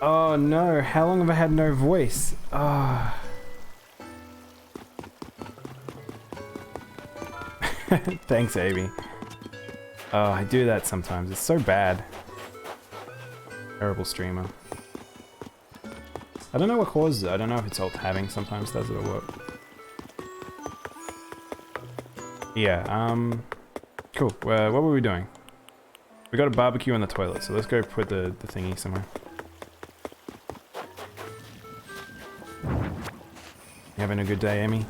Oh no, how long have I had no voice? Oh. Thanks, Amy. Oh, I do that sometimes. It's so bad. Terrible streamer. I don't know what causes it. I don't know if it's alt having sometimes does it or what. Yeah, cool. What were we doing? We got a barbecue in the toilet, so let's go put the thingy somewhere. You having a good day, Amy?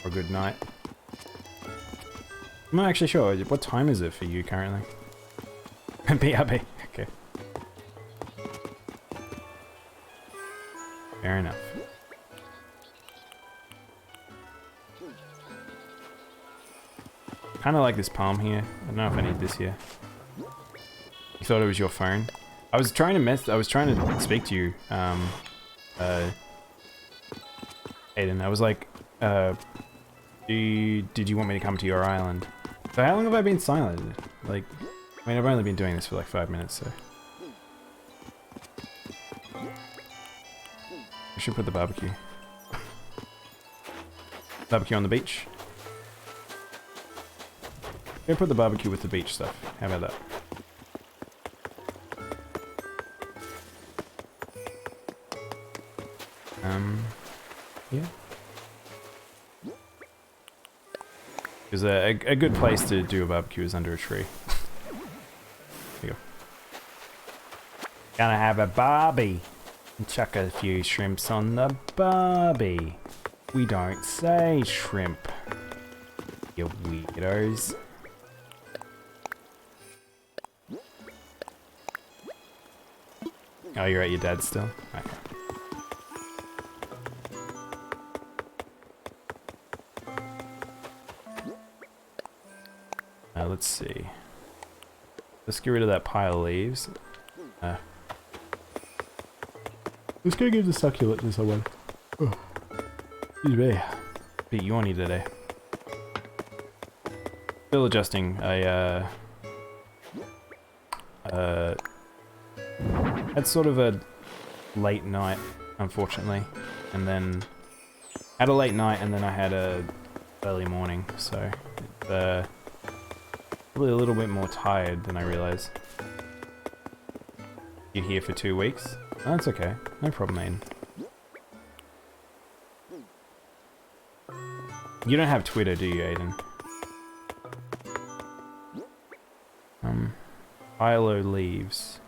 Or a good night? I'm not actually sure. What time is it for you currently? BRB. Okay. Fair enough. Kind of like this palm here. I don't know if I need this here. You thought it was your phone? I was trying to speak to you, Aiden. I was like, did you want me to come to your island? So how long have I been silent? Like, I mean, I've only been doing this for like 5 minutes, so. I should put the barbecue. Barbecue on the beach. Go put the barbecue with the beach stuff. How about that? Yeah. Because a good place to do a barbecue is under a tree. There you Gonna have a barbie. Chuck a few shrimps on the barbie. We don't say shrimp. You weirdos. Oh, you're at your dad's still? Okay. Let's see. Let's get rid of that pile of leaves. Let's go give the succulent to someone. Oh. Excuse me. Bit yawny today. Still adjusting. I had sort of a late night, unfortunately, and then had a late night, and then I had a early morning, so it's probably a little bit more tired than I realized. You're here for 2 weeks? Oh, that's okay. No problem, man. You don't have Twitter, do you, Aiden? Pile of leaves.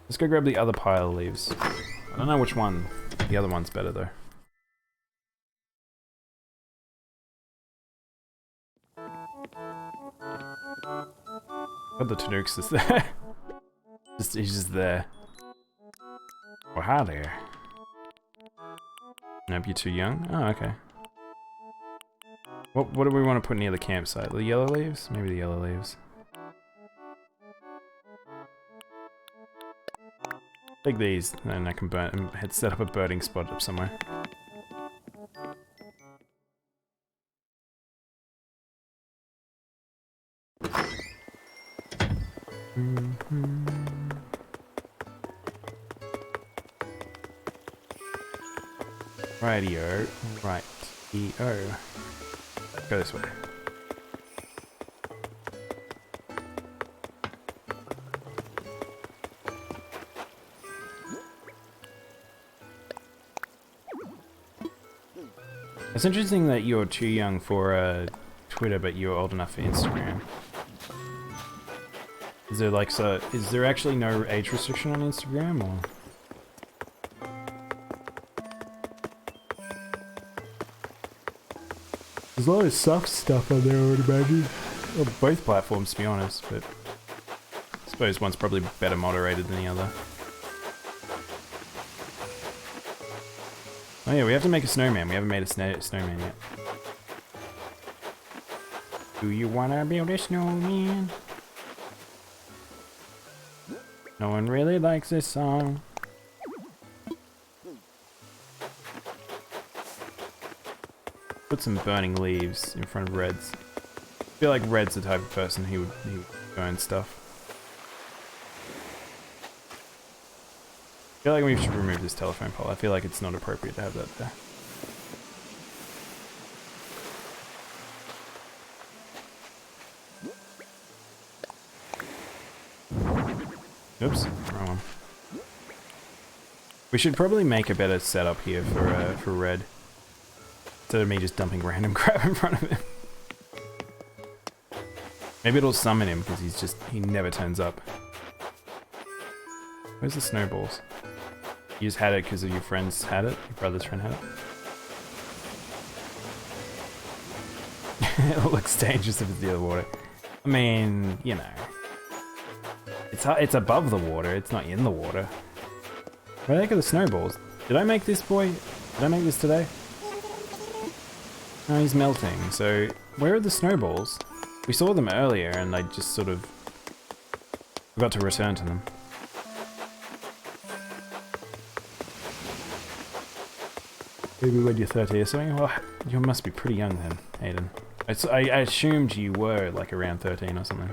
Let's go grab the other pile of leaves. I don't know which one. The other one's better, though. God, the Tanuks is there. He's just there. Well, hi there. Nope, you're too young? Oh, okay. What do we want to put near the campsite? The yellow leaves? Maybe the yellow leaves. Take these, and I can burn and set up a birding spot up somewhere. Rightio. Right-eo. Go this way. It's interesting that you're too young for Twitter, but you're old enough for Instagram. Is there like is there actually no age restriction on Instagram, or? There's a lot of soft stuff on there, I would imagine. Well, both platforms, to be honest, but I suppose one's probably better moderated than the other. Oh yeah, we have to make a snowman. We haven't made a snowman yet. Do you wanna build a snowman? No one really likes this song. Put some burning leaves in front of Reds. I feel like Red's the type of person who would burn stuff. I feel like we should remove this telephone pole. I feel like it's not appropriate to have that there. Oops, wrong one. We should probably make a better setup here for Red. Instead of me just dumping random crap in front of him. Maybe it'll summon him because he never turns up. Where's the snowballs? You just had it because your friends had it? Your brother's friend had it? It looks dangerous if it's the other water. I mean, you know. It's above the water, it's not in the water. Where the heck are the snowballs? Did I make this, boy? Did I make this today? No, he's melting, so where are the snowballs? We saw them earlier and I just sort of forgot to return to them. Maybe when you're 30 or something? Well, you must be pretty young then, Aiden. I assumed you were like around 13 or something.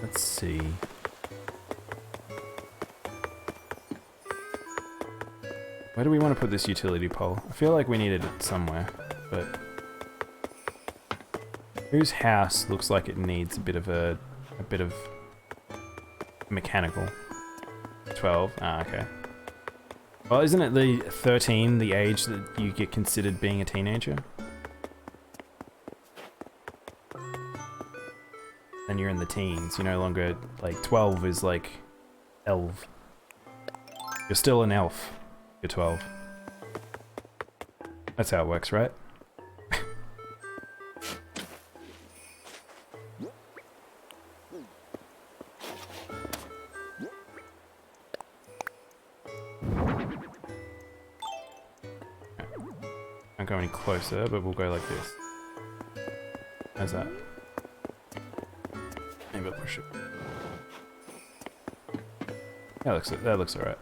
Let's see. Where do we want to put this utility pole? I feel like we needed it somewhere, but whose house looks like it needs a bit of mechanical? 12. Ah, okay. Well, isn't it the 13 the age that you get considered being a teenager? then you're in the teens. You're no longer, like, 12 is like elf. You're still an elf. You're 12. That's how it works, right? Don't go any closer, but we'll go like this. How's that? Maybe I'll push it. That looks alright.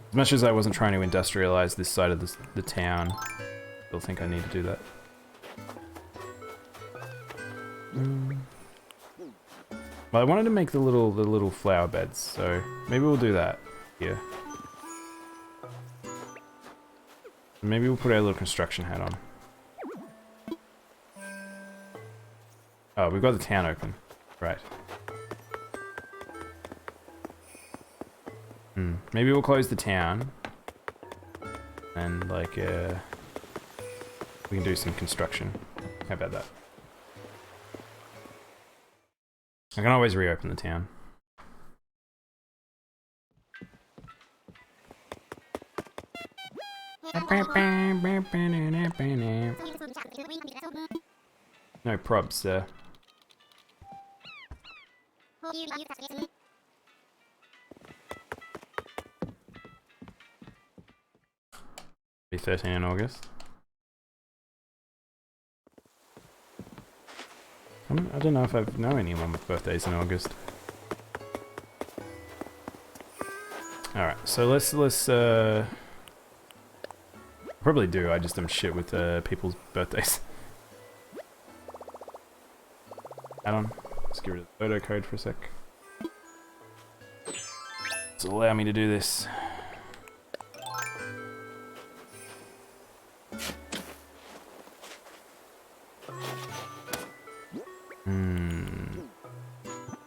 As much as I wasn't trying to industrialize this side of the town, I still think I need to do that. Well, I wanted to make the little flower beds, so maybe we'll do that here. Maybe we'll put our little construction hat on. Oh, we've got the town open. Right. Maybe we'll close the town. And, like, we can do some construction. How about that? I can always reopen the town. No probs, sir. Be 13 in August. I don't know if I know anyone with birthdays in August. Alright, so let's probably do, I just am shit with people's birthdays. Add on. Let's get rid of the photo code for a sec. Let's allow me to do this.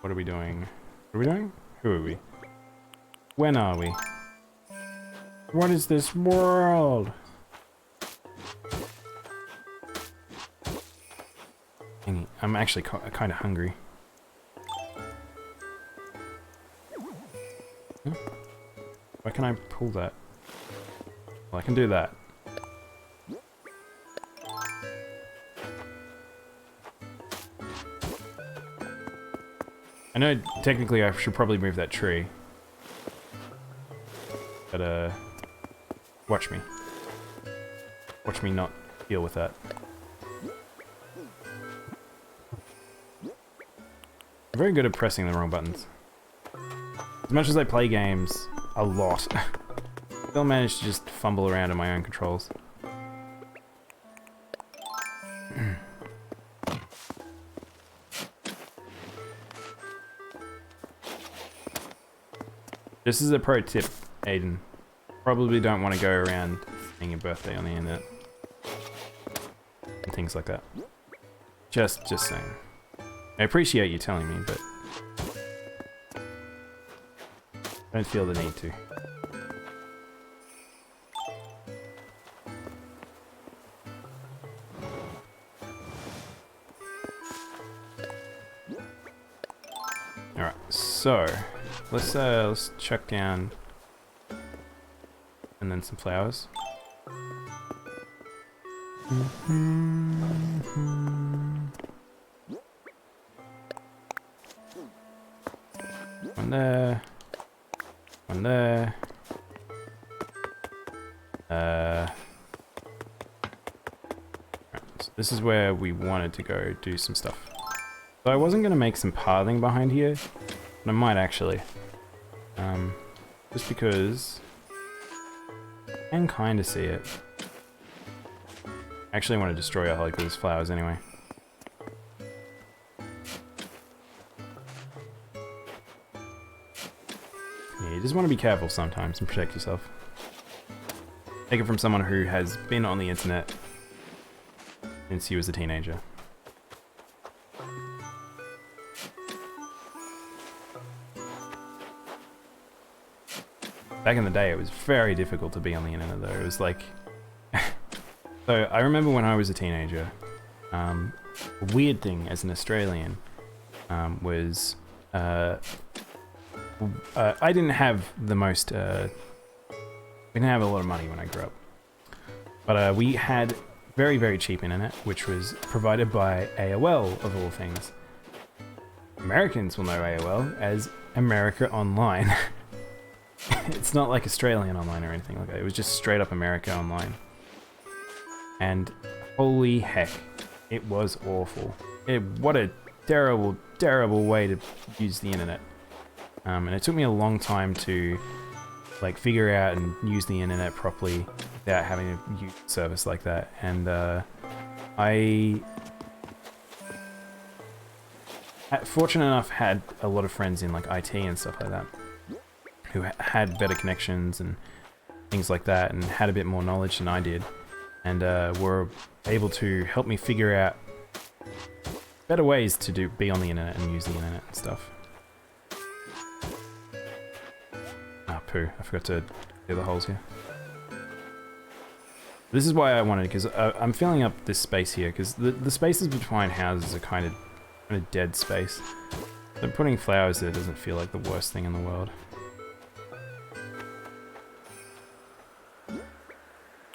What are we doing? What are we doing? Who are we? When are we? What is this world? I'm actually kind of hungry. Why can I pull that? Well, I can do that. I know technically I should probably move that tree. But, watch me. Watch me not deal with that. I'm very good at pressing the wrong buttons. As much as I play games a lot, I still manage to just fumble around in my own controls. This is a pro tip, Aiden. Probably don't want to go around saying your birthday on the internet. And things like that. Just saying. I appreciate you telling me, but I don't feel the need to. Alright, so let's chuck down and then some flowers. One there. One there. Right, so this is where we wanted to go do some stuff. So I wasn't going to make some pathing behind here, but I might actually. Just because I can kind of see it. I actually want to destroy all like those flowers anyway. Yeah, you just want to be careful sometimes and protect yourself. Take it from someone who has been on the internet since he was a teenager. Back in the day, it was very difficult to be on the internet, though. It was like... So, I remember when I was a teenager, a weird thing as an Australian was I didn't have the most we didn't have a lot of money when I grew up, but we had very, very cheap internet, which was provided by AOL, of all things. Americans will know AOL as America Online. It's not like Australian Online or anything like that. It was just straight up America Online. And holy heck, it was awful. What a terrible, terrible way to use the internet. And it took me a long time to like figure out and use the internet properly without having to use a service like that. And I fortunate enough had a lot of friends in like IT and stuff like that who had better connections and things like that and had a bit more knowledge than I did, and were able to help me figure out better ways to be on the internet and use the internet and stuff. Ah, poo. I forgot to do the holes here. This is why I wanted, because I'm filling up this space here, because the spaces between houses are kind of dead space. So putting flowers there doesn't feel like the worst thing in the world.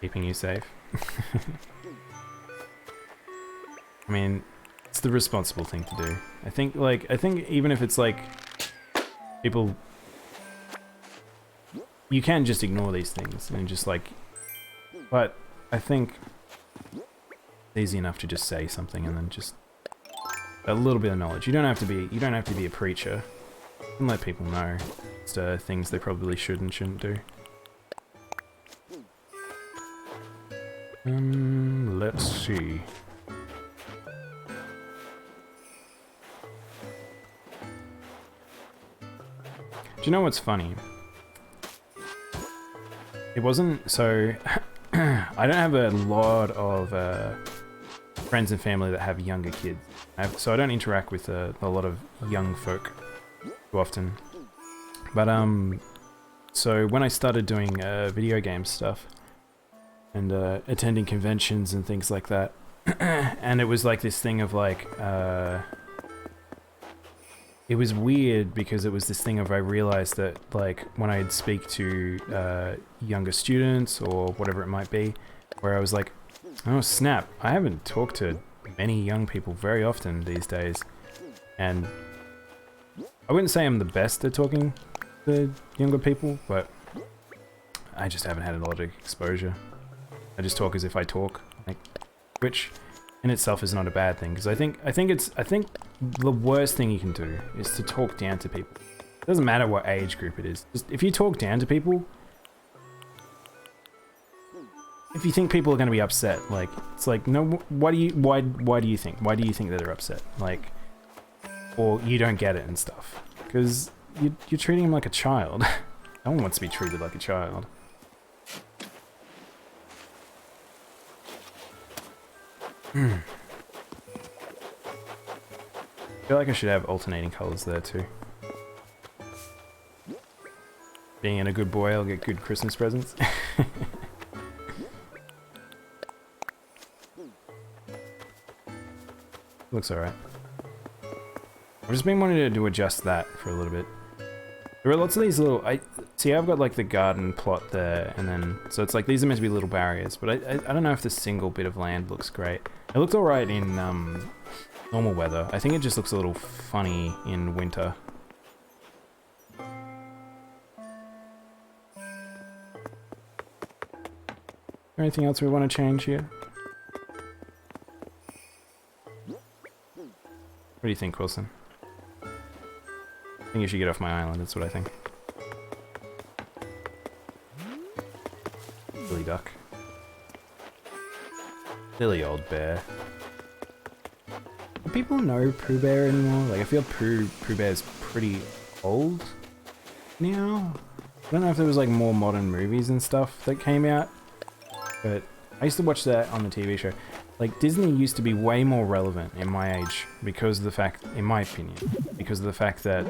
Keeping you safe. I mean, it's the responsible thing to do. I think even if it's like people, you can just ignore these things and just like, but I think it's easy enough to just say something and then just a little bit of knowledge. You don't have to be a preacher. You can let people know things they probably should and shouldn't do. Let's see. Do you know what's funny? It wasn't so... I don't have a lot of friends and family that have younger kids. So I don't interact with a lot of young folk too often. But so when I started doing video game stuff and attending conventions and things like that, and it was like this thing of like, it was weird because it was this thing of I realized that like when I'd speak to younger students or whatever it might be, where I was like, oh snap, I haven't talked to many young people very often these days, and I wouldn't say I'm the best at talking to younger people, but I just haven't had a lot of exposure. I just talk as if I talk, like, which in itself is not a bad thing, because I think the worst thing you can do is to talk down to people. It doesn't matter what age group it is. Just if you talk down to people, if you think people are going to be upset, like, it's like, no, why do you think that they're upset? Like, or you don't get it and stuff, because you're treating them like a child. No one wants to be treated like a child. I feel like I should have alternating colors there too. Being a good boy, I'll get good Christmas presents. Looks alright. I've just been wanting to adjust that for a little bit. There are lots of these little... See, I've got like the garden plot there, and then... So it's like, these are meant to be little barriers, but I don't know if the single bit of land looks great. It looked alright in normal weather. I think it just looks a little funny in winter. Anything else we want to change here? What do you think, Wilson? I think you should get off my island, that's what I think. Silly duck. Silly old bear. Do people know Pooh Bear anymore? Like, I feel Pooh Bear's pretty old now. I don't know if there was like more modern movies and stuff that came out, but I used to watch that on the TV show. Like, Disney used to be way more relevant in my age because of the fact, in my opinion, because of the fact that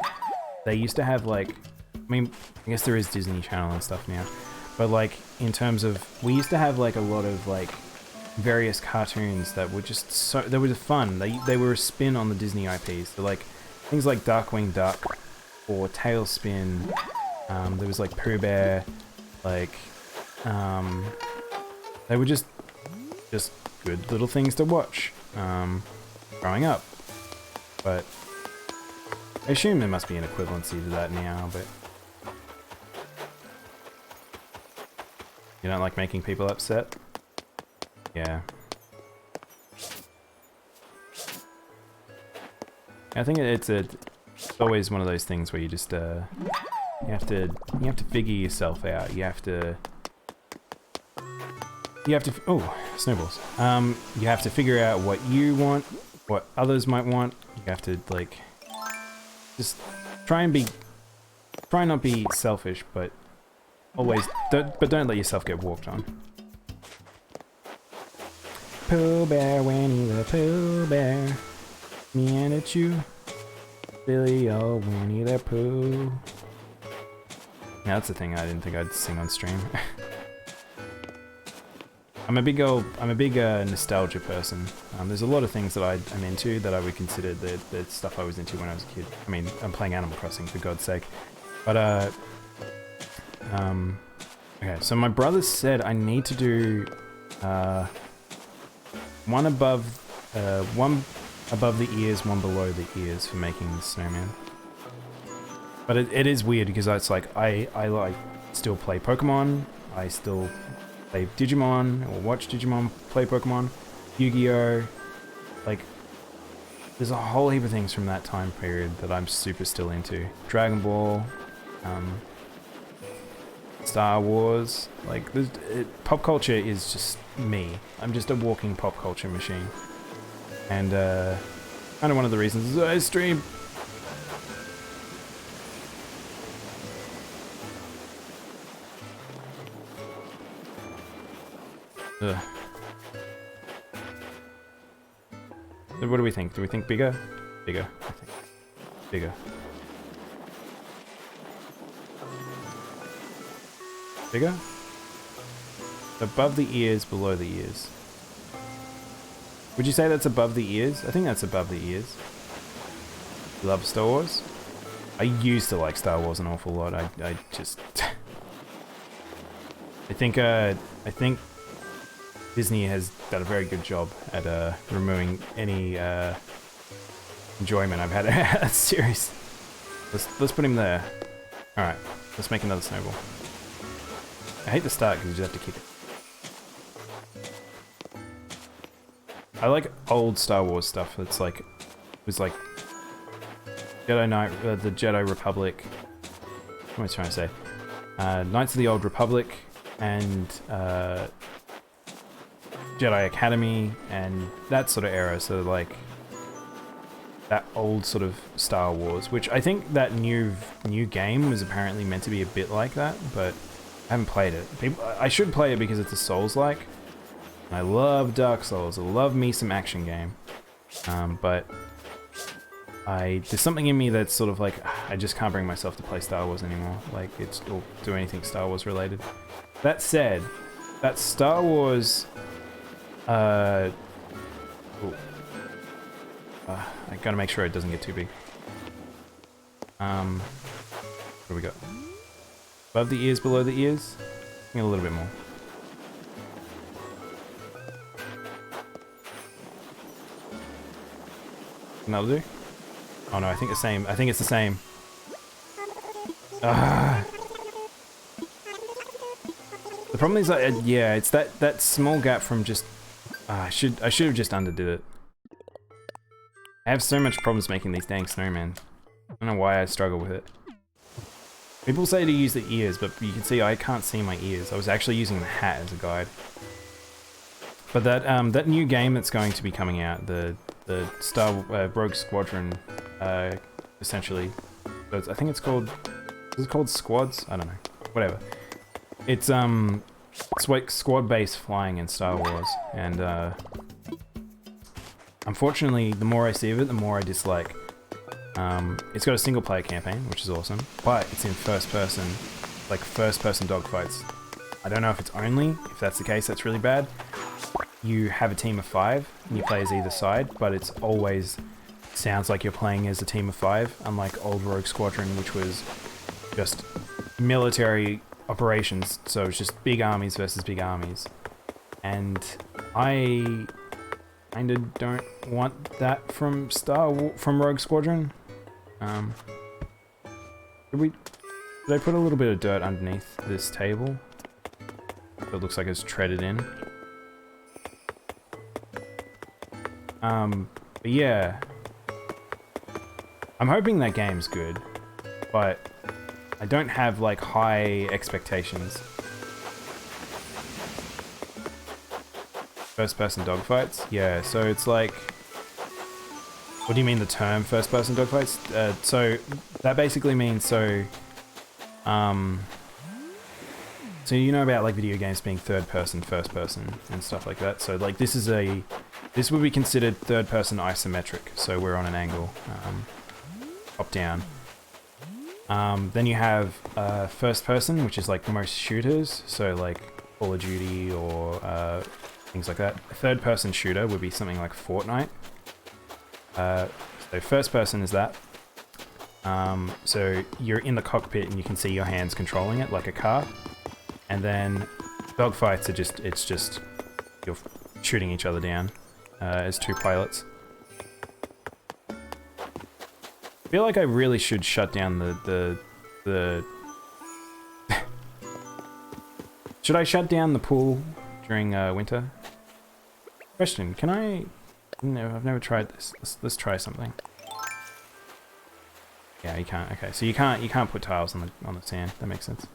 they used to have like, I mean, I guess there is Disney Channel and stuff now, but like, in terms of, we used to have like a lot of like various cartoons that were just so, they were fun. They were a spin on the Disney IPs. So like, things like Darkwing Duck or Tailspin. There was like Pooh Bear, like they were just good little things to watch growing up. But I assume there must be an equivalency to that now, but you don't like making people upset? Yeah. I think it's always one of those things where you just you have to figure yourself out. You have to oh, snowballs. You have to figure out what you want, what others might want. You have to like just try not be selfish, but always don't let yourself get walked on. Pooh Bear, Winnie the Pooh Bear, me and it's you, Billy, oh Winnie the Pooh. Yeah, that's the thing I didn't think I'd sing on stream. I'm a big nostalgia person. There's a lot of things that I'm into that I would consider the stuff I was into when I was a kid. I mean, I'm playing Animal Crossing for God's sake. But okay, so my brother said I need to do one above the ears, one below the ears for making the snowman. But it is weird because it's like I like still play Pokemon, I still play Digimon or watch Digimon play Pokemon, Yu-Gi-Oh! Like there's a whole heap of things from that time period that I'm super still into. Dragon Ball, Star Wars, like pop culture is just me. I'm just a walking pop culture machine. And kind of one of the reasons is I stream. Ugh. So what do we think? Do we think bigger? Bigger, I think. Bigger. Bigger? Above the ears, below the ears. Would you say that's above the ears? I think that's above the ears. You love Star Wars? I used to like Star Wars an awful lot. I just... I think Disney has done a very good job at removing any enjoyment I've had out of that series. Let's put him there. Alright, let's make another snowball. I hate the start because you just have to kick it. I like old Star Wars stuff. It's like, it was like Jedi Knight, the Jedi Republic. What am I trying to say? Knights of the Old Republic and Jedi Academy and that sort of era. So like that old sort of Star Wars, which I think that new game was apparently meant to be a bit like that, but I haven't played it. I should play it because it's a Souls-like. I love Dark Souls. I love me some action game. But there's something in me that's sort of like, I just can't bring myself to play Star Wars anymore. Like, or do anything Star Wars related. That said, that Star Wars... I gotta make sure it doesn't get too big. What do we got? Above the ears, below the ears? I think a little bit more. That'll do? Oh no, I think the same. I think it's the same. Ah. The problem is that, yeah, it's that small gap from just... I should have just underdid it. I have so much problems making these dang snowmen. I don't know why I struggle with it. People say to use the ears, but you can see I can't see my ears. I was actually using the hat as a guide. But that new game that's going to be coming out, the Star Rogue Squadron, essentially, I think it's called... Is it called Squads? I don't know. Whatever. It's like squad-based flying in Star Wars, and unfortunately, the more I see of it, the more I dislike. It's got a single-player campaign, which is awesome, but it's in first-person, like first-person dogfights. I don't know if it's only. If that's the case, that's really bad. You have a team of 5, and you play as either side, but it's always sounds like you're playing as a team of 5, unlike old Rogue Squadron, which was just military operations, so it's just big armies versus big armies. And I kinda don't want that from Rogue Squadron. Did I put a little bit of dirt underneath this table? So it looks like it's treaded in. But yeah. I'm hoping that game's good, but I don't have, like, high expectations. First-person dogfights? Yeah, so it's like... What do you mean the term first-person dogfights? So that basically means so you know about, like, video games being third-person, first-person, and stuff like that. So, like, this would be considered third-person isometric. So we're on an angle, top-down. Then you have first-person, which is like most shooters. So, like, Call of Duty or things like that. A third-person shooter would be something like Fortnite. So first-person is that. So you're in the cockpit and you can see your hands controlling it like a car. And then dogfights are it's just you're shooting each other down as 2 pilots. I feel like I really should shut down the Should I shut down the pool during winter? Question, can I... No, I've never tried this. Let's try something. Yeah, you can't. Okay, so you can't put tiles on the sand. That makes sense.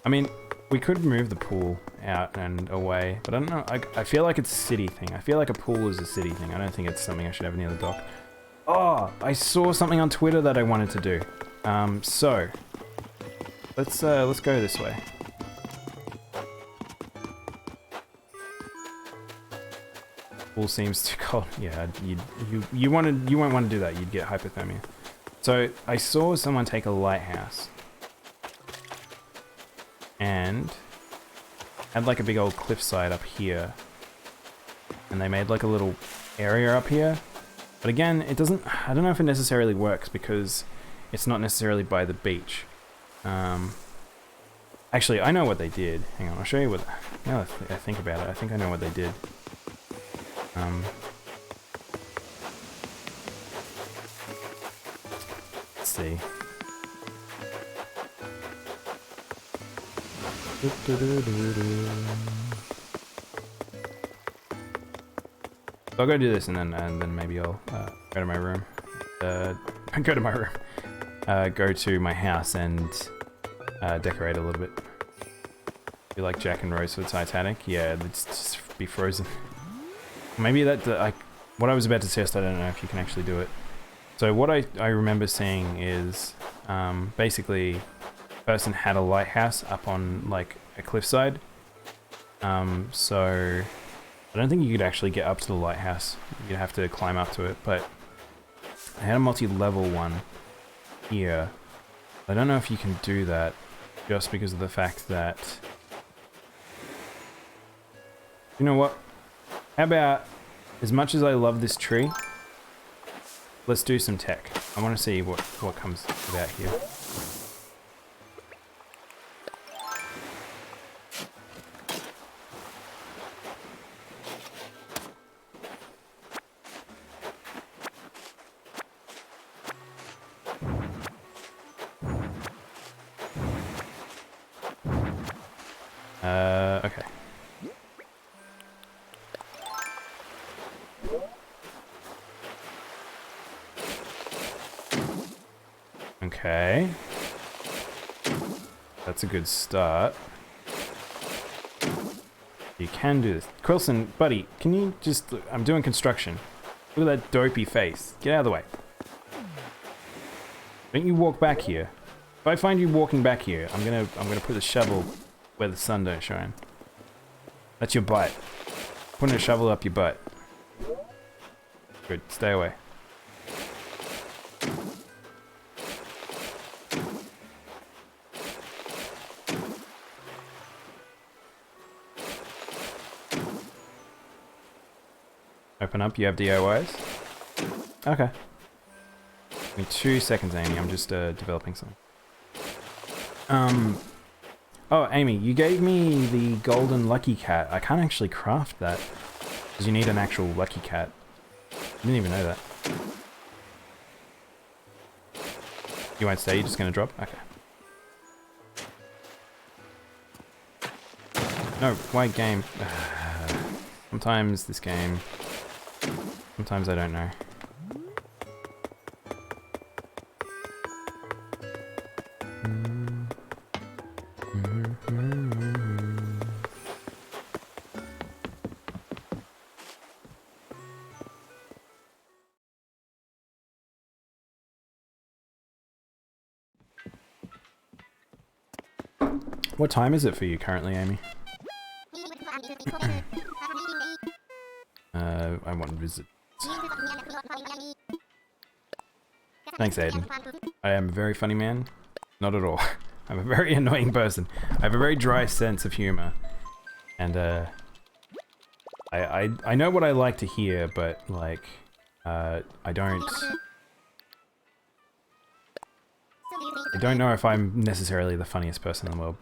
I mean, we could move the pool out and away, but I don't know. I feel like it's a city thing. I feel like a pool is a city thing. I don't think it's something I should have near the dock. Oh, I saw something on Twitter that I wanted to do. So let's go this way. Pool seems too cold. Yeah, you won't want to do that. You'd get hypothermia. So I saw someone take a lighthouse and had like a big old cliffside up here, and they made like a little area up here. But again, it doesn't. I don't know if it necessarily works because it's not necessarily by the beach. Actually, I know what they did. Hang on, I'll show you what. Now that I think about it, I think I know what they did. Let's see. So I'll go do this and then maybe I'll go to my room. Go to my room. Go to my house and decorate a little bit. Be like Jack and Rose for the Titanic. Yeah, let's just be frozen. Maybe that what I was about to test, I don't know if you can actually do it. So what I remember seeing is basically a person had a lighthouse up on like a cliffside. So I don't think you could actually get up to the lighthouse. You'd have to climb up to it, but I had a multi-level one here. I don't know if you can do that just because of the fact that... You know what? How about, as much as I love this tree, let's do some tech. I want to see what comes about here. Okay. Okay. That's a good start. You can do this. Quilson, buddy, can you just... I'm doing construction. Look at that dopey face. Get out of the way. Don't you walk back here. If I find you walking back here, I'm gonna put the shovel where the sun don't shine. That's your butt. Putting a shovel up your butt. Good, stay away. open up. You have DIYs? Okay. Give me 2 seconds, Amy. I'm just developing something. Oh, Amy, you gave me the golden lucky cat. I can't actually craft that because you need an actual lucky cat. I didn't even know that. You won't stay. You're just gonna drop. Okay. No, why game? Sometimes this game. Sometimes I don't know. What time is it for you currently, Amy? I want to visit. Thanks, Aiden. I am a very funny man. Not at all. I'm a very annoying person. I have a very dry sense of humor. And, I know what I like to hear, but, like, I don't know if I'm necessarily the funniest person in the world.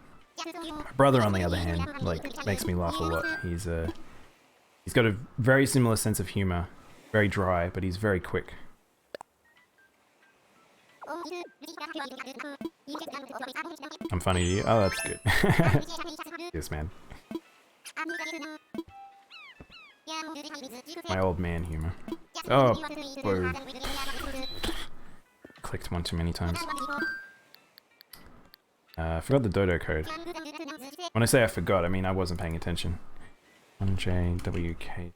My brother, on the other hand, like, makes me laugh a lot. He's got a very similar sense of humor. Very dry, but he's very quick. I'm funny to you? Oh, that's good. Yes, man. My old man humor. Oh, whoa. Clicked one too many times. I forgot the dodo code. When I say I forgot, I mean I wasn't paying attention. 1JWK.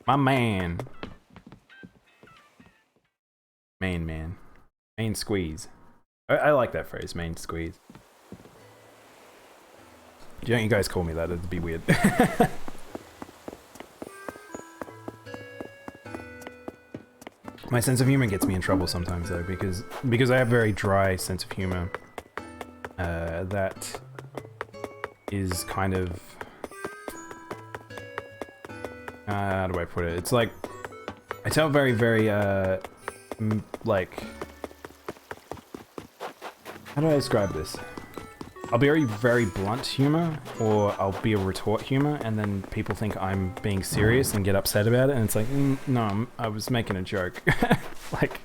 My man. Man. Main squeeze. I like that phrase, main squeeze. Don't you guys call me that, it'd be weird. My sense of humor gets me in trouble sometimes though, because I have a very dry sense of humor. That is kind of... how do I put it? It's like... I tell very, like... How do I describe this? I'll be very blunt humor, or I'll be a retort humor, and then people think I'm being serious and get upset about it, and it's like, no, I was making a joke. Like...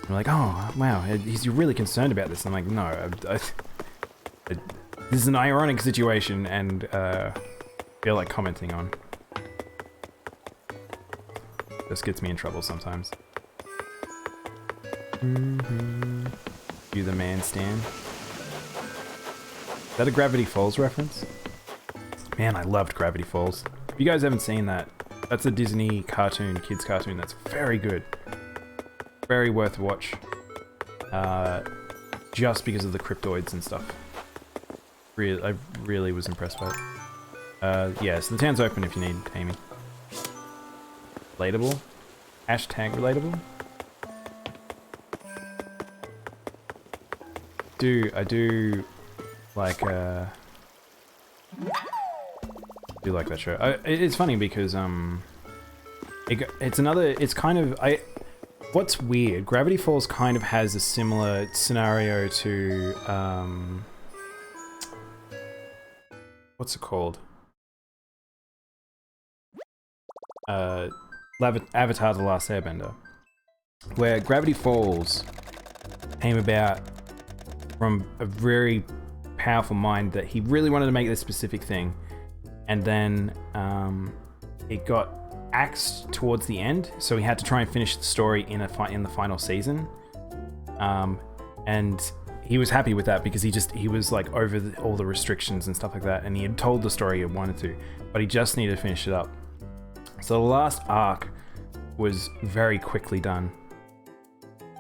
I'm like, oh, wow, he's really concerned about this. I'm like, no, this is an ironic situation, and feel like commenting on. This gets me in trouble sometimes. You the man, Stan. Is that a Gravity Falls reference? Man, I loved Gravity Falls. If you guys haven't seen that, that's a Disney cartoon, kids cartoon that's very good. Very worth a watch. Just because of the cryptoids and stuff. I really was impressed by it. Yeah, so the town's open if you need, Amy. Relatable? Hashtag relatable? I do like do like that show. It's funny because it's kind of what's weird, Gravity Falls kind of has a similar scenario to what's it called? Avatar: The Last Airbender, where Gravity Falls came about from a very powerful mind that he really wanted to make this specific thing, and then it got axed towards the end, so he had to try and finish the story in the final season, and he was happy with that because he was like over all the restrictions and stuff like that, and he had told the story he wanted to, but he just needed to finish it up. So the last arc was very quickly done.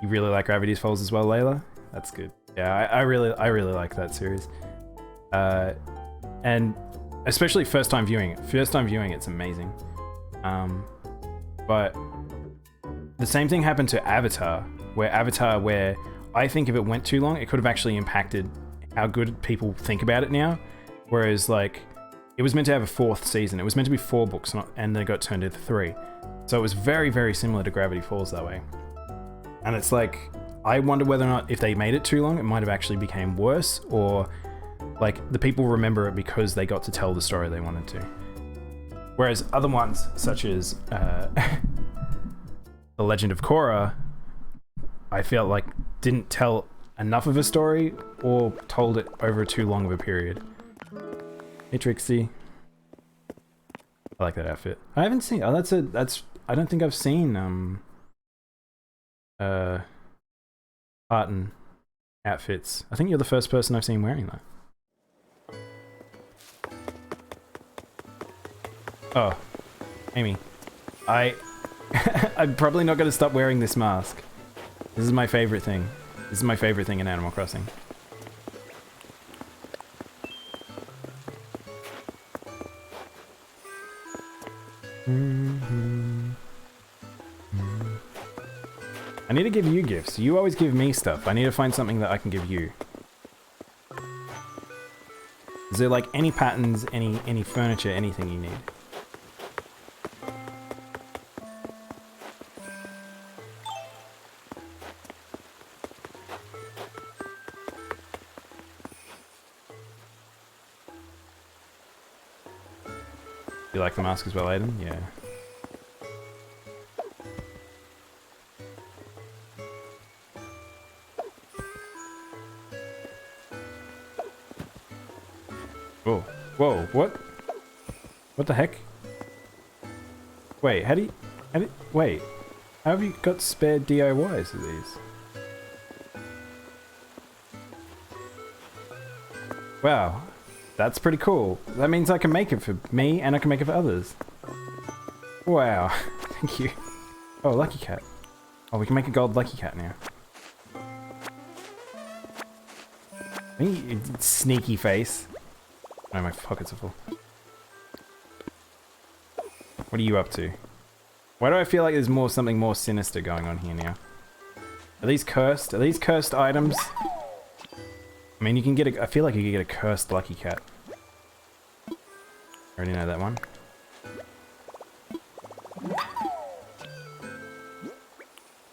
You really like Gravity Falls as well, Layla? That's good. Yeah, I really like that series. And especially first time viewing it. First time viewing it's amazing. But the same thing happened to Avatar, where I think if it went too long, it could have actually impacted how good people think about it now. Whereas like, it was meant to have a 4th season. It was meant to be 4 books, and then it got turned into 3. So it was very, very similar to Gravity Falls that way. And it's like, I wonder whether or not if they made it too long, it might have actually became worse, or like the people remember it because they got to tell the story they wanted to. Whereas other ones, such as The Legend of Korra, I felt like didn't tell enough of a story or told it over too long of a period. Hey Trixie. I like that outfit. I haven't seen, I don't think I've seen Spartan outfits. I think you're the first person I've seen wearing that. Oh, Amy, I'm probably not going to stop wearing this mask. This is my favorite thing. This is my favorite thing in Animal Crossing. I need to give you gifts. You always give me stuff. I need to find something that I can give you. Is there like any patterns, any furniture, anything you need? You like the mask as well, Aiden? Yeah. Whoa. Whoa, what? What the heck? Wait, wait. How have you got spare DIYs of these? Wow. That's pretty cool. That means I can make it for me and I can make it for others. Wow. Thank you. Oh, Lucky Cat. Oh, we can make a gold Lucky Cat now. Sneaky face. Oh, my pockets are full. What are you up to? Why do I feel like there's something more sinister going on here now? Are these cursed? Are these cursed items? I mean, you can get I feel like you can get a cursed Lucky Cat. I already know that one.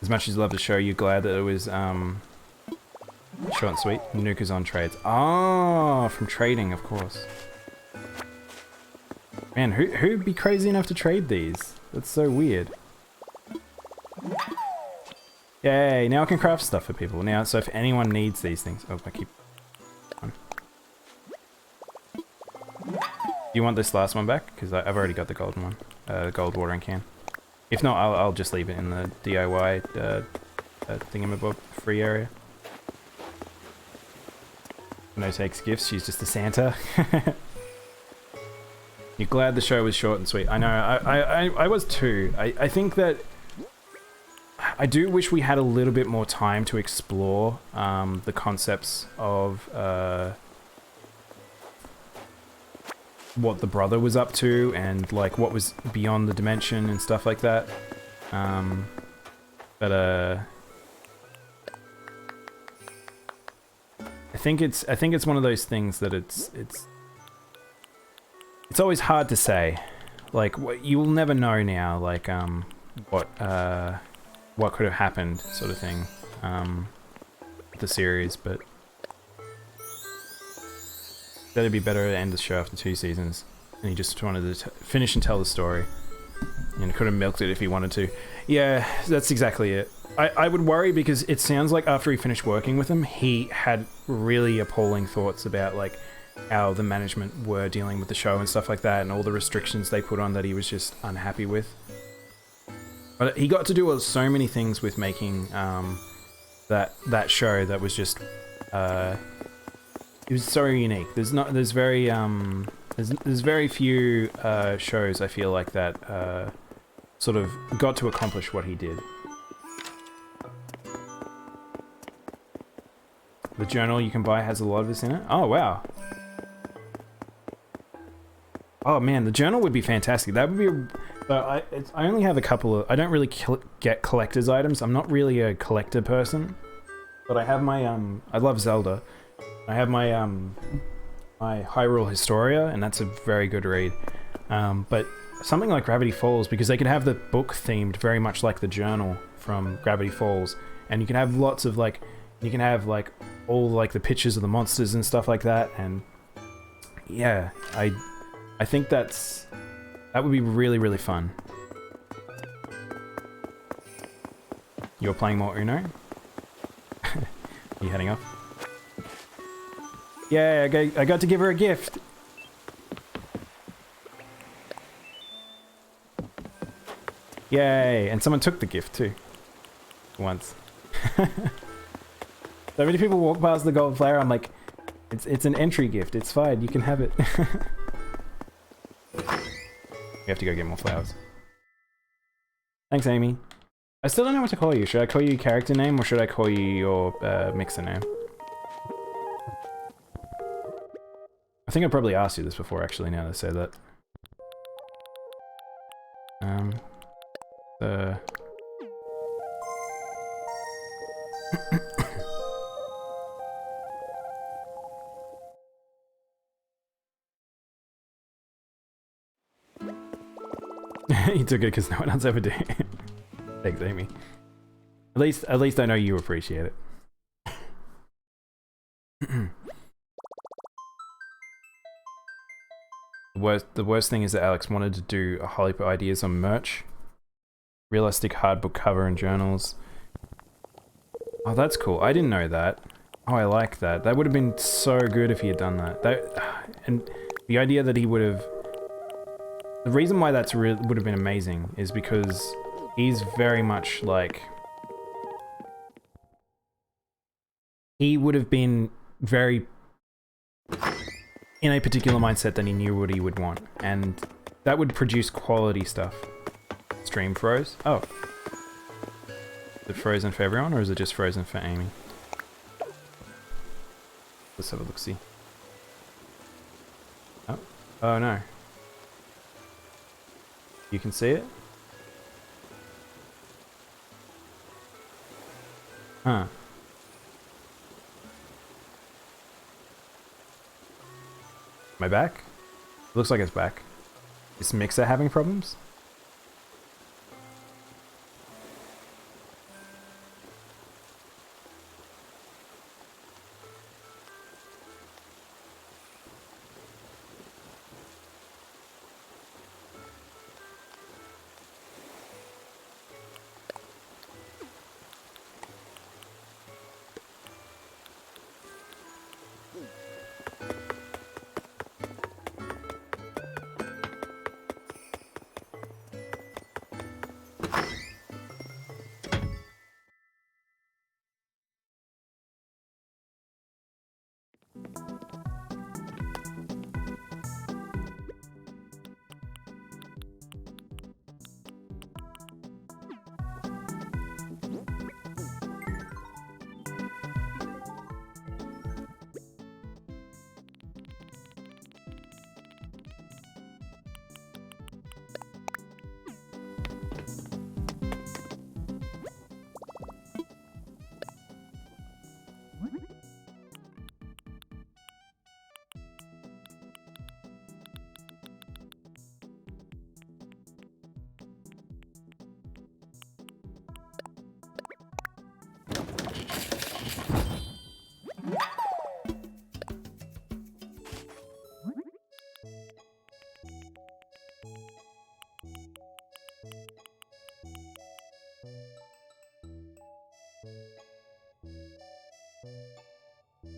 As much as I'd love to show you, glad that it was, short and sweet. Nuka's on trades. Oh, from trading, of course. Man, who'd be crazy enough to trade these? That's so weird. Yay, now I can craft stuff for people. Now, so if anyone needs these things... Oh, I keep... Do you want this last one back? Because I've already got the golden one. The gold watering can. If not, I'll just leave it in the DIY thingamabob free area. No takes gifts, she's just a Santa. You're glad the show was short and sweet. I know, I was too. I think that... I do wish we had a little bit more time to explore the concepts of what the brother was up to and like what was beyond the dimension and stuff like that. But I think it's one of those things that it's always hard to say. Like you will never know now. Like what could have happened, sort of thing. With the series, but that'd be better to end the show after 2 seasons. And he just wanted to finish and tell the story, and could have milked it if he wanted to. Yeah, that's exactly it. I would worry because it sounds like after he finished working with him, he had really appalling thoughts about like how the management were dealing with the show and stuff like that, and all the restrictions they put on that he was just unhappy with. But he got to do so many things with making that show that was just it was so unique. There's very few shows I feel like that sort of got to accomplish what he did. The journal you can buy has a lot of this in it. Oh wow. Oh man, the journal would be fantastic. That would be. I only have a couple of. I don't really get collector's items. I'm not really a collector person, but I have my I love Zelda. I have my my Hyrule Historia, and that's a very good read. But something like Gravity Falls, because they could have the book themed very much like the journal from Gravity Falls, and you can have lots of like, you can have like all like the pictures of the monsters and stuff like that, and yeah, I think that would be really, really fun. You're playing more Uno? You heading off? Yeah, I got to give her a gift. Yay! And someone took the gift too. Once. So many people walk past the gold flower, I'm like, it's an entry gift, it's fine, you can have it. We have to go get more flowers. Thanks, Amy. I still don't know what to call you. Should I call you your character name or should I call you your mixer name? I think I probably asked you this before, actually, now that I say that. You took it because no one else ever did. Thanks, Amy. At least I know you appreciate it. The worst thing is that Alex wanted to do a whole heap of ideas on merch. Realistic hardbook cover and journals. Oh, that's cool. I didn't know that. Oh, I like that. That would have been so good if he had done that. And the idea that he would have... The reason why that's would have been amazing is because he's very much like... He would have been very... in a particular mindset that he knew what he would want. And that would produce quality stuff. Stream froze? Oh. Is it frozen for everyone or is it just frozen for Amy? Let's have a look-see. Oh. Oh no. You can see it? Huh. Am I back? Looks like it's back. Is Mixer having problems?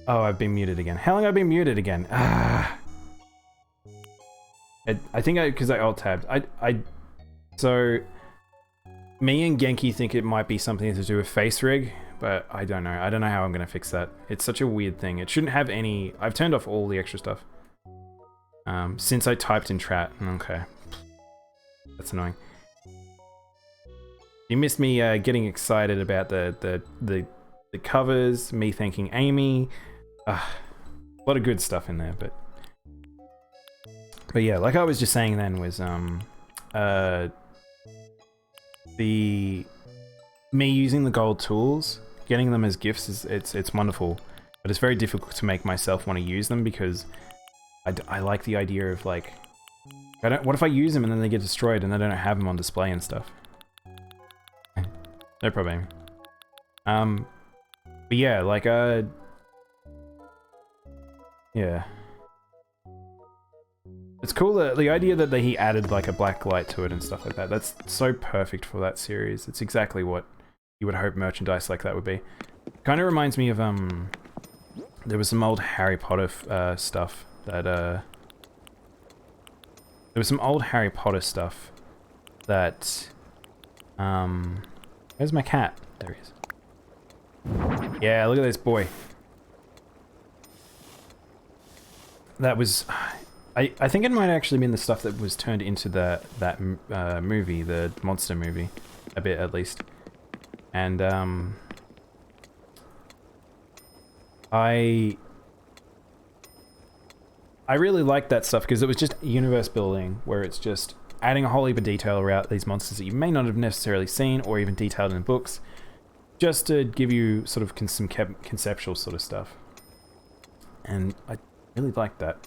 Oh, I've been muted again. How long have I been muted again? Ah. I think because I alt-tabbed. So, me and Genki think it might be something to do with face rig, but I don't know. I don't know how I'm going to fix that. It's such a weird thing. It shouldn't have any... I've turned off all the extra stuff. Since I typed in chat. Okay. That's annoying. You missed me getting excited about the covers, me thanking Amy. A lot of good stuff in there, but But yeah, like I was just saying then was the me using the gold tools, getting them as gifts is it's wonderful, but it's very difficult to make myself want to use them because I like the idea of like what if I use them and then they get destroyed and I don't have them on display and stuff. No problem. But yeah, like yeah. It's cool that the idea that he added like a black light to it and stuff like that. That's so perfect for that series. It's exactly what you would hope merchandise like that would be. Kind of reminds me of there was some old Harry Potter stuff that there was some old Harry Potter stuff that where's my cat? There he is. Yeah, look at this boy. That was I think it might have actually been the stuff that was turned into that movie, the monster movie, a bit at least. And I really liked that stuff because it was just universe building where it's just adding a whole heap of detail around these monsters that you may not have necessarily seen or even detailed in books, just to give you sort of some conceptual sort of stuff. And I really liked that.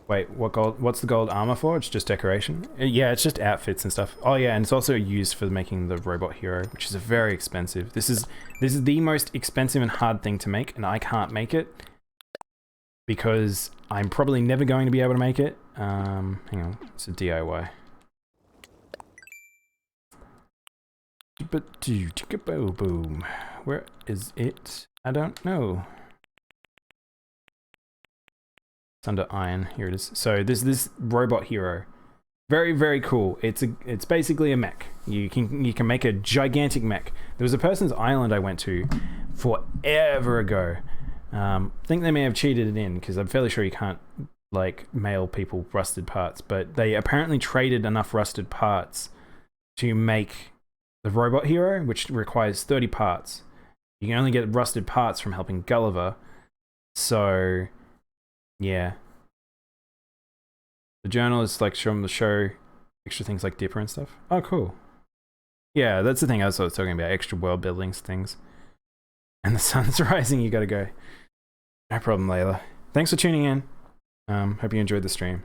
Wait, what's the gold armor for? It's just decoration? Yeah, it's just outfits and stuff. Oh yeah, and it's also used for making the robot hero, which is very expensive. This is the most expensive and hard thing to make, and I can't make it because I'm probably never going to be able to make it. Hang on, it's a DIY. Boom. Where is it? I don't know. Under iron, here it is. So there's this robot hero, very, very cool. It's basically a mech. You can make a gigantic mech. There was a person's island I went to forever ago. I think they may have cheated it in because I'm fairly sure you can't like mail people rusted parts, but they apparently traded enough rusted parts to make the robot hero, which requires 30 parts. You can only get rusted parts from helping Gulliver, so yeah. The journalists like show them the show extra things like Dipper and stuff. Oh, cool. Yeah, that's the thing I was talking about, extra world buildings things. And the sun's rising, you gotta go. No problem, Layla. Thanks for tuning in. Hope you enjoyed the stream.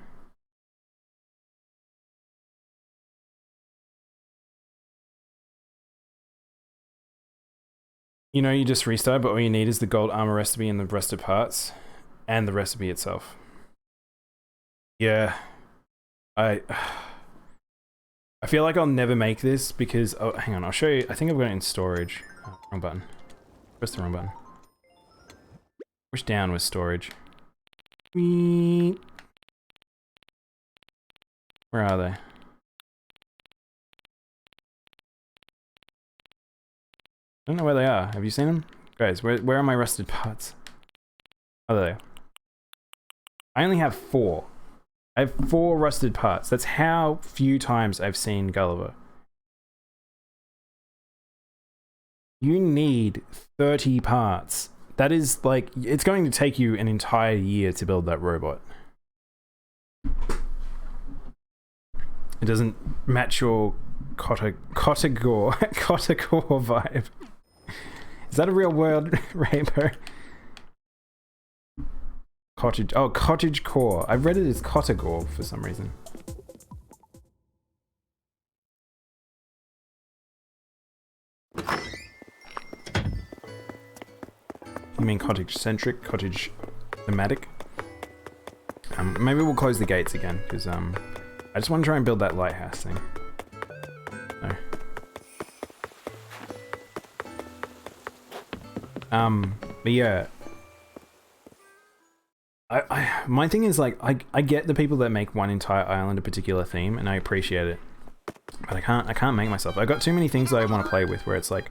You know, you just restart, but all you need is the gold armor recipe and the rusted parts. And the recipe itself. Yeah. I feel like I'll never make this because... Oh, hang on, I'll show you. I think I've got it in storage. Oh, wrong button. Press the wrong button. Push down with storage. Where are they? I don't know where they are. Have you seen them? Guys, where are my rusted parts? Oh, there they are. I only have 4. I have 4 rusted parts. That's how few times I've seen Gulliver. You need 30 parts. That is like, it's going to take you an entire year to build that robot. It doesn't match your Kottagore vibe. Is that a real word, Rainbow? Cottage. Oh, cottage core. I've read it as Kottagore for some reason. You mean cottage centric, cottage thematic? Maybe we'll close the gates again because I just want to try and build that lighthouse thing. No. But yeah. My thing is like I get the people that make one entire island a particular theme and I appreciate it, but I can't make myself. I got too many things that I want to play with where it's like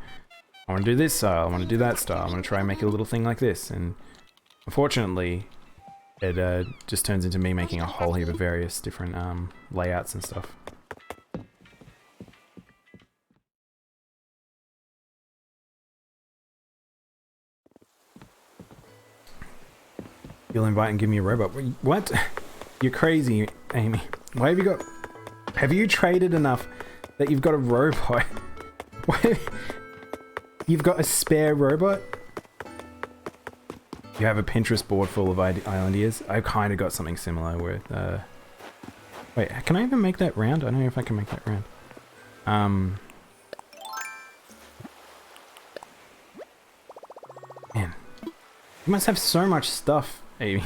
I want to do this style, I want to do that style, I want to try and make a little thing like this, and unfortunately it just turns into me making a whole heap of various different layouts and stuff. You'll invite and give me a robot. What? You're crazy, Amy. Why have you got... Have you traded enough that you've got a robot? Why... You've got a spare robot? You have a Pinterest board full of ideas? I've kind of got something similar with... Wait, can I even make that round? I don't know if I can make that round. Man. You must have so much stuff, Amy.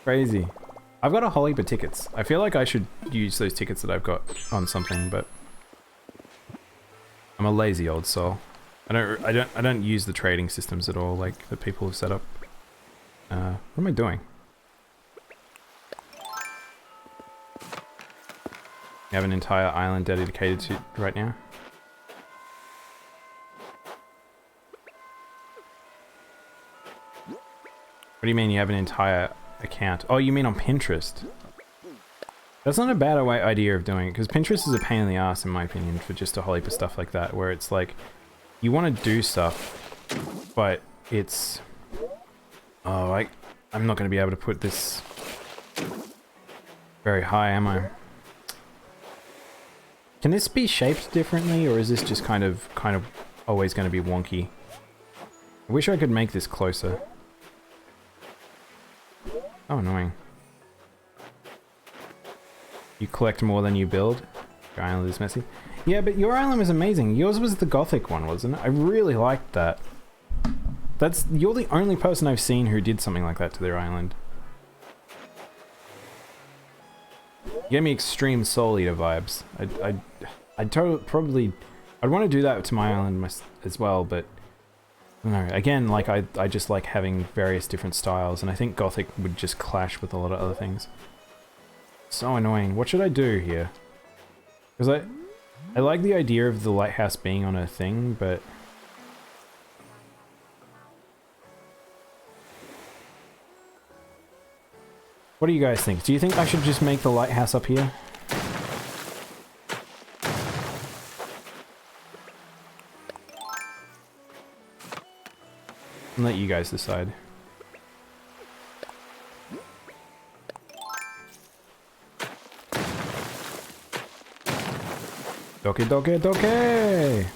Crazy. I've got a whole heap of tickets. I feel like I should use those tickets that I've got on something, but I'm a lazy old soul. I don't use the trading systems at all, like that people have set up. What am I doing? You have an entire island dedicated to right now? What do you mean you have an entire account? Oh, you mean on Pinterest? That's not a bad idea of doing it, because Pinterest is a pain in the ass, in my opinion, for just a whole heap of stuff like that, where it's like, you want to do stuff, but it's... Oh, I'm not going to be able to put this very high, am I? Can this be shaped differently, or is this just kind of always going to be wonky? I wish I could make this closer. Oh, annoying. You collect more than you build? Your island is messy. Yeah, but your island was amazing. Yours was the Gothic one, wasn't it? I really liked that. You're the only person I've seen who did something like that to their island. You gave me extreme Soul Eater vibes. I'd want to do that to my island as well, but I don't know. Again, like I just like having various different styles, and I think Gothic would just clash with a lot of other things. So annoying. What should I do here? Because I like the idea of the lighthouse being on a thing, but... What do you guys think? Do you think I should just make the lighthouse up here? And let you guys decide. Doke doke doke!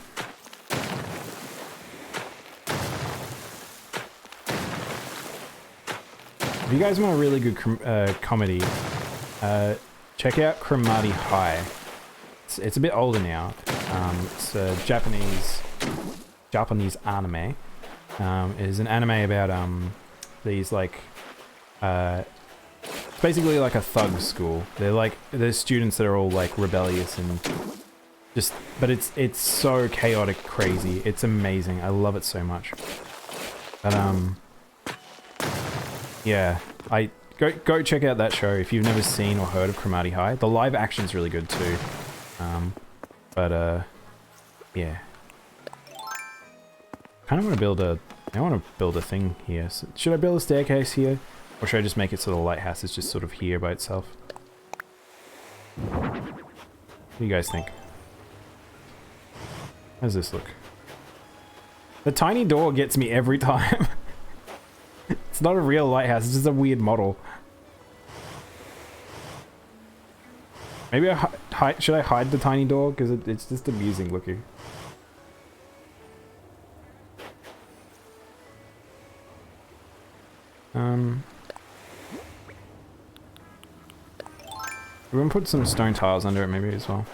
If you guys want a really good comedy, check out Cromartie High. It's a bit older now. It's a Japanese anime. It is an anime about these like it's basically like a thug school. They're students that are all like rebellious and just, but it's so chaotic, crazy. It's amazing. I love it so much. But yeah, go check out that show if you've never seen or heard of Cromartie High. The live action's really good too. Yeah. I want to build a thing here. So should I build a staircase here? Or should I just make it so the lighthouse is just sort of here by itself? What do you guys think? How does this look? The tiny door gets me every time. It's not a real lighthouse, it's just a weird model. Maybe should I hide the tiny door? Because it's just amusing looking. We're gonna put some stone tiles under it maybe as well.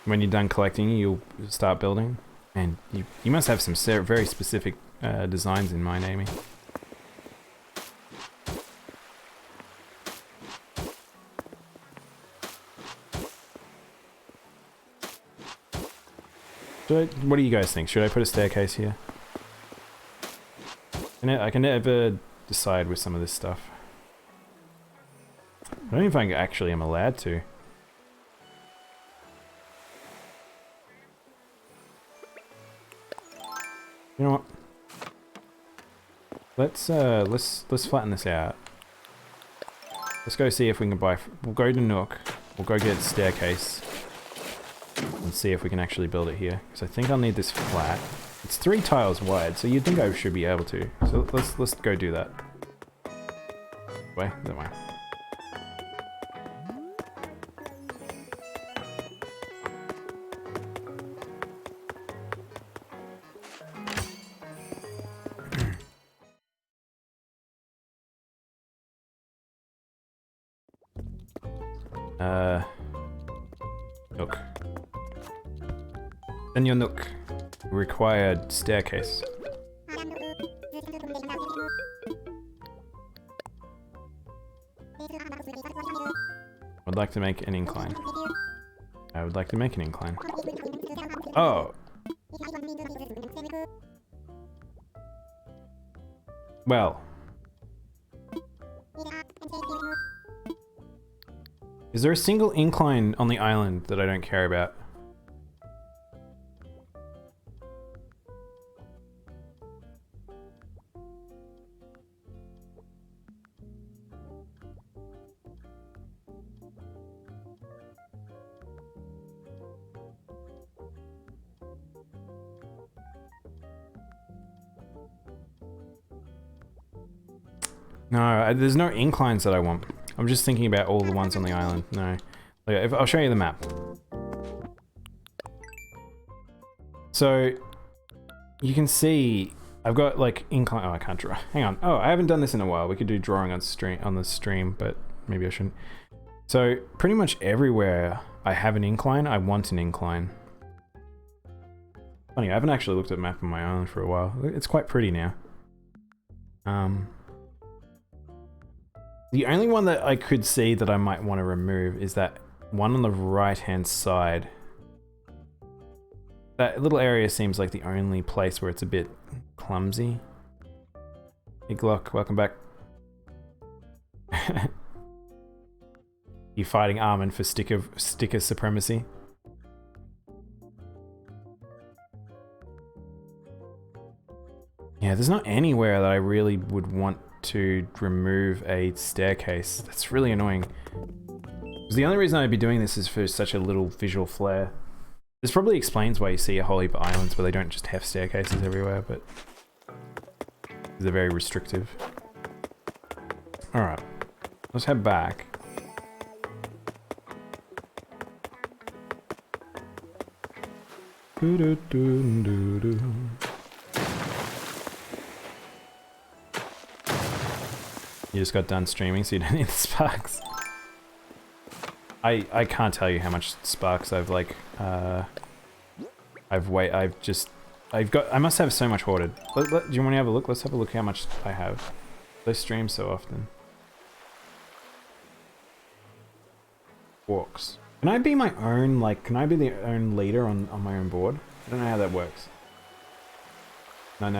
When you're done collecting, you'll start building. And you must have some very specific designs in mind, Amy. What do you guys think? Should I put a staircase here? I can never decide with some of this stuff. I don't know if I actually am allowed to. You know what? Let's flatten this out. Let's go see if we can buy. We'll go to Nook. We'll go get a staircase and see if we can actually build it here. Because I think I'll need this flat. It's 3 tiles wide, so you'd think I should be able to. So let's go do that. Wait, that way. Nook. Then your nook. Required staircase. Would like to make an incline. I would like to make an incline. Oh! Well. Is there a single incline on the island that I don't care about? No, there's no inclines that I want. I'm just thinking about all the ones on the island. No. Like, I'll show you the map. So, you can see I've got like incline. Oh, I can't draw. Hang on. Oh, I haven't done this in a while. We could do drawing on the stream, but maybe I shouldn't. So, pretty much everywhere I have an incline, I want an incline. Funny, I haven't actually looked at a map on my island for a while. It's quite pretty now. The only one that I could see that I might want to remove is that one on the right-hand side. That little area seems like the only place where it's a bit clumsy. Hey Glock, welcome back. You fighting Armin for sticker supremacy? Yeah, there's not anywhere that I really would want to remove a staircase. That's really annoying. Because the only reason I'd be doing this is for such a little visual flair. This probably explains why you see a whole heap of islands where they don't just have staircases everywhere, but they're very restrictive. Alright, let's head back. Doo-doo-doo-doo-doo. You just got done streaming, so you don't need the sparks. I can't tell you how much sparks I've like, I must have so much hoarded. Do you want to have a look? Let's have a look how much I have. I stream so often. Walks. Can I be my own, like, can I be the own leader on my own board? I don't know how that works. No.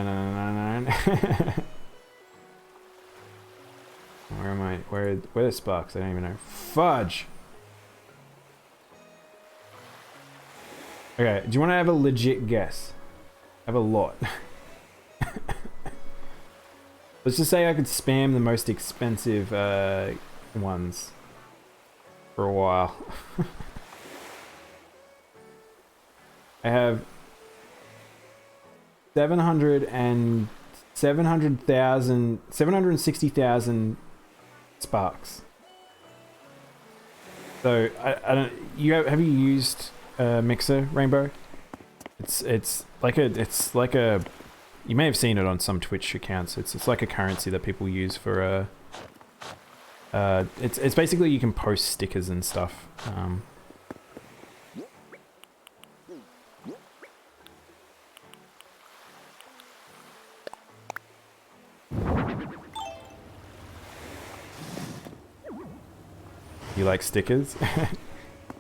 Where am I? Where are the sparks? I don't even know. Fudge! Okay, do you want to have a legit guess? I have a lot. Let's just say I could spam the most expensive ones for a while. I have 760,000 sparks. So I don't. Have you used Mixer, Rainbow? It's like a. You may have seen it on some Twitch accounts. It's like a currency that people use for it's basically you can post stickers and stuff. You like stickers? I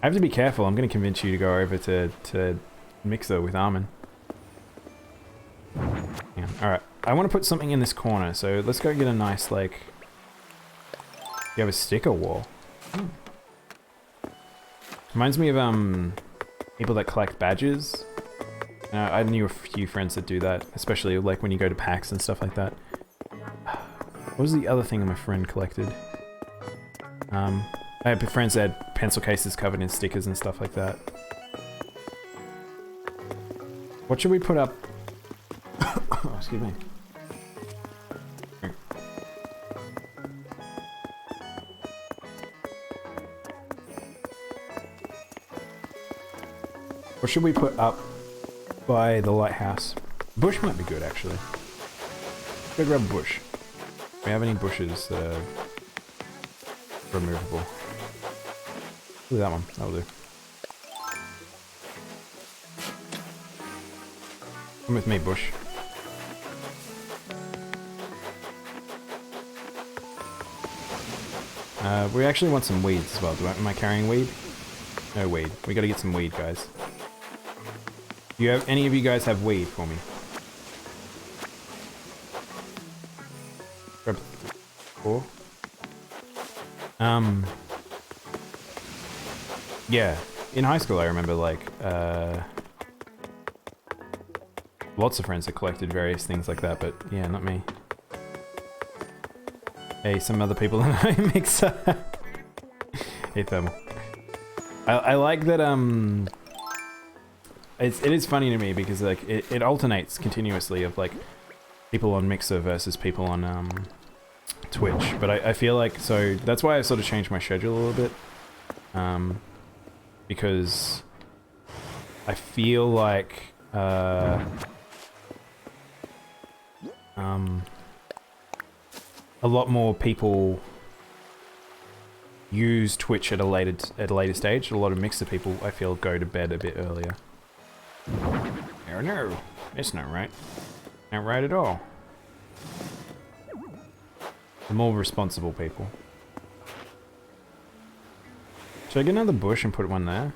have to be careful. I'm going to convince you to go over to Mixer with Armin. Yeah. Alright. I want to put something in this corner, so let's go get a nice, like... You have a sticker wall. Reminds me of, people that collect badges. I knew a few friends that do that, especially, like, when you go to PAX and stuff like that. What was the other thing my friend collected? I had friends that had pencil cases covered in stickers and stuff like that. What should we put up excuse me. What should we put up by the lighthouse? Bush might be good, actually. Go grab a bush. Do we have any bushes that are removable? Do that one. That'll do. Come with me, bush. We actually want some weeds as well. Am I carrying weed? No weed. We gotta get some weed, guys. Do you have any of you guys have weed for me? Grab 4. Yeah. In high school, I remember like lots of friends that collected various things like that, but yeah, not me. Hey, some other people in my mixer. Hey, Thermal. I like that, it is funny to me because like it alternates continuously of like people on Mixer versus people on Twitch, but I feel like, so that's why I sort of changed my schedule a little bit, because I feel like a lot more people use Twitch at a later stage. A lot of Mixer people, I feel, go to bed a bit earlier. Oh no, it's not right. Not right at all. The more responsible people. Should I get another bush and put one there?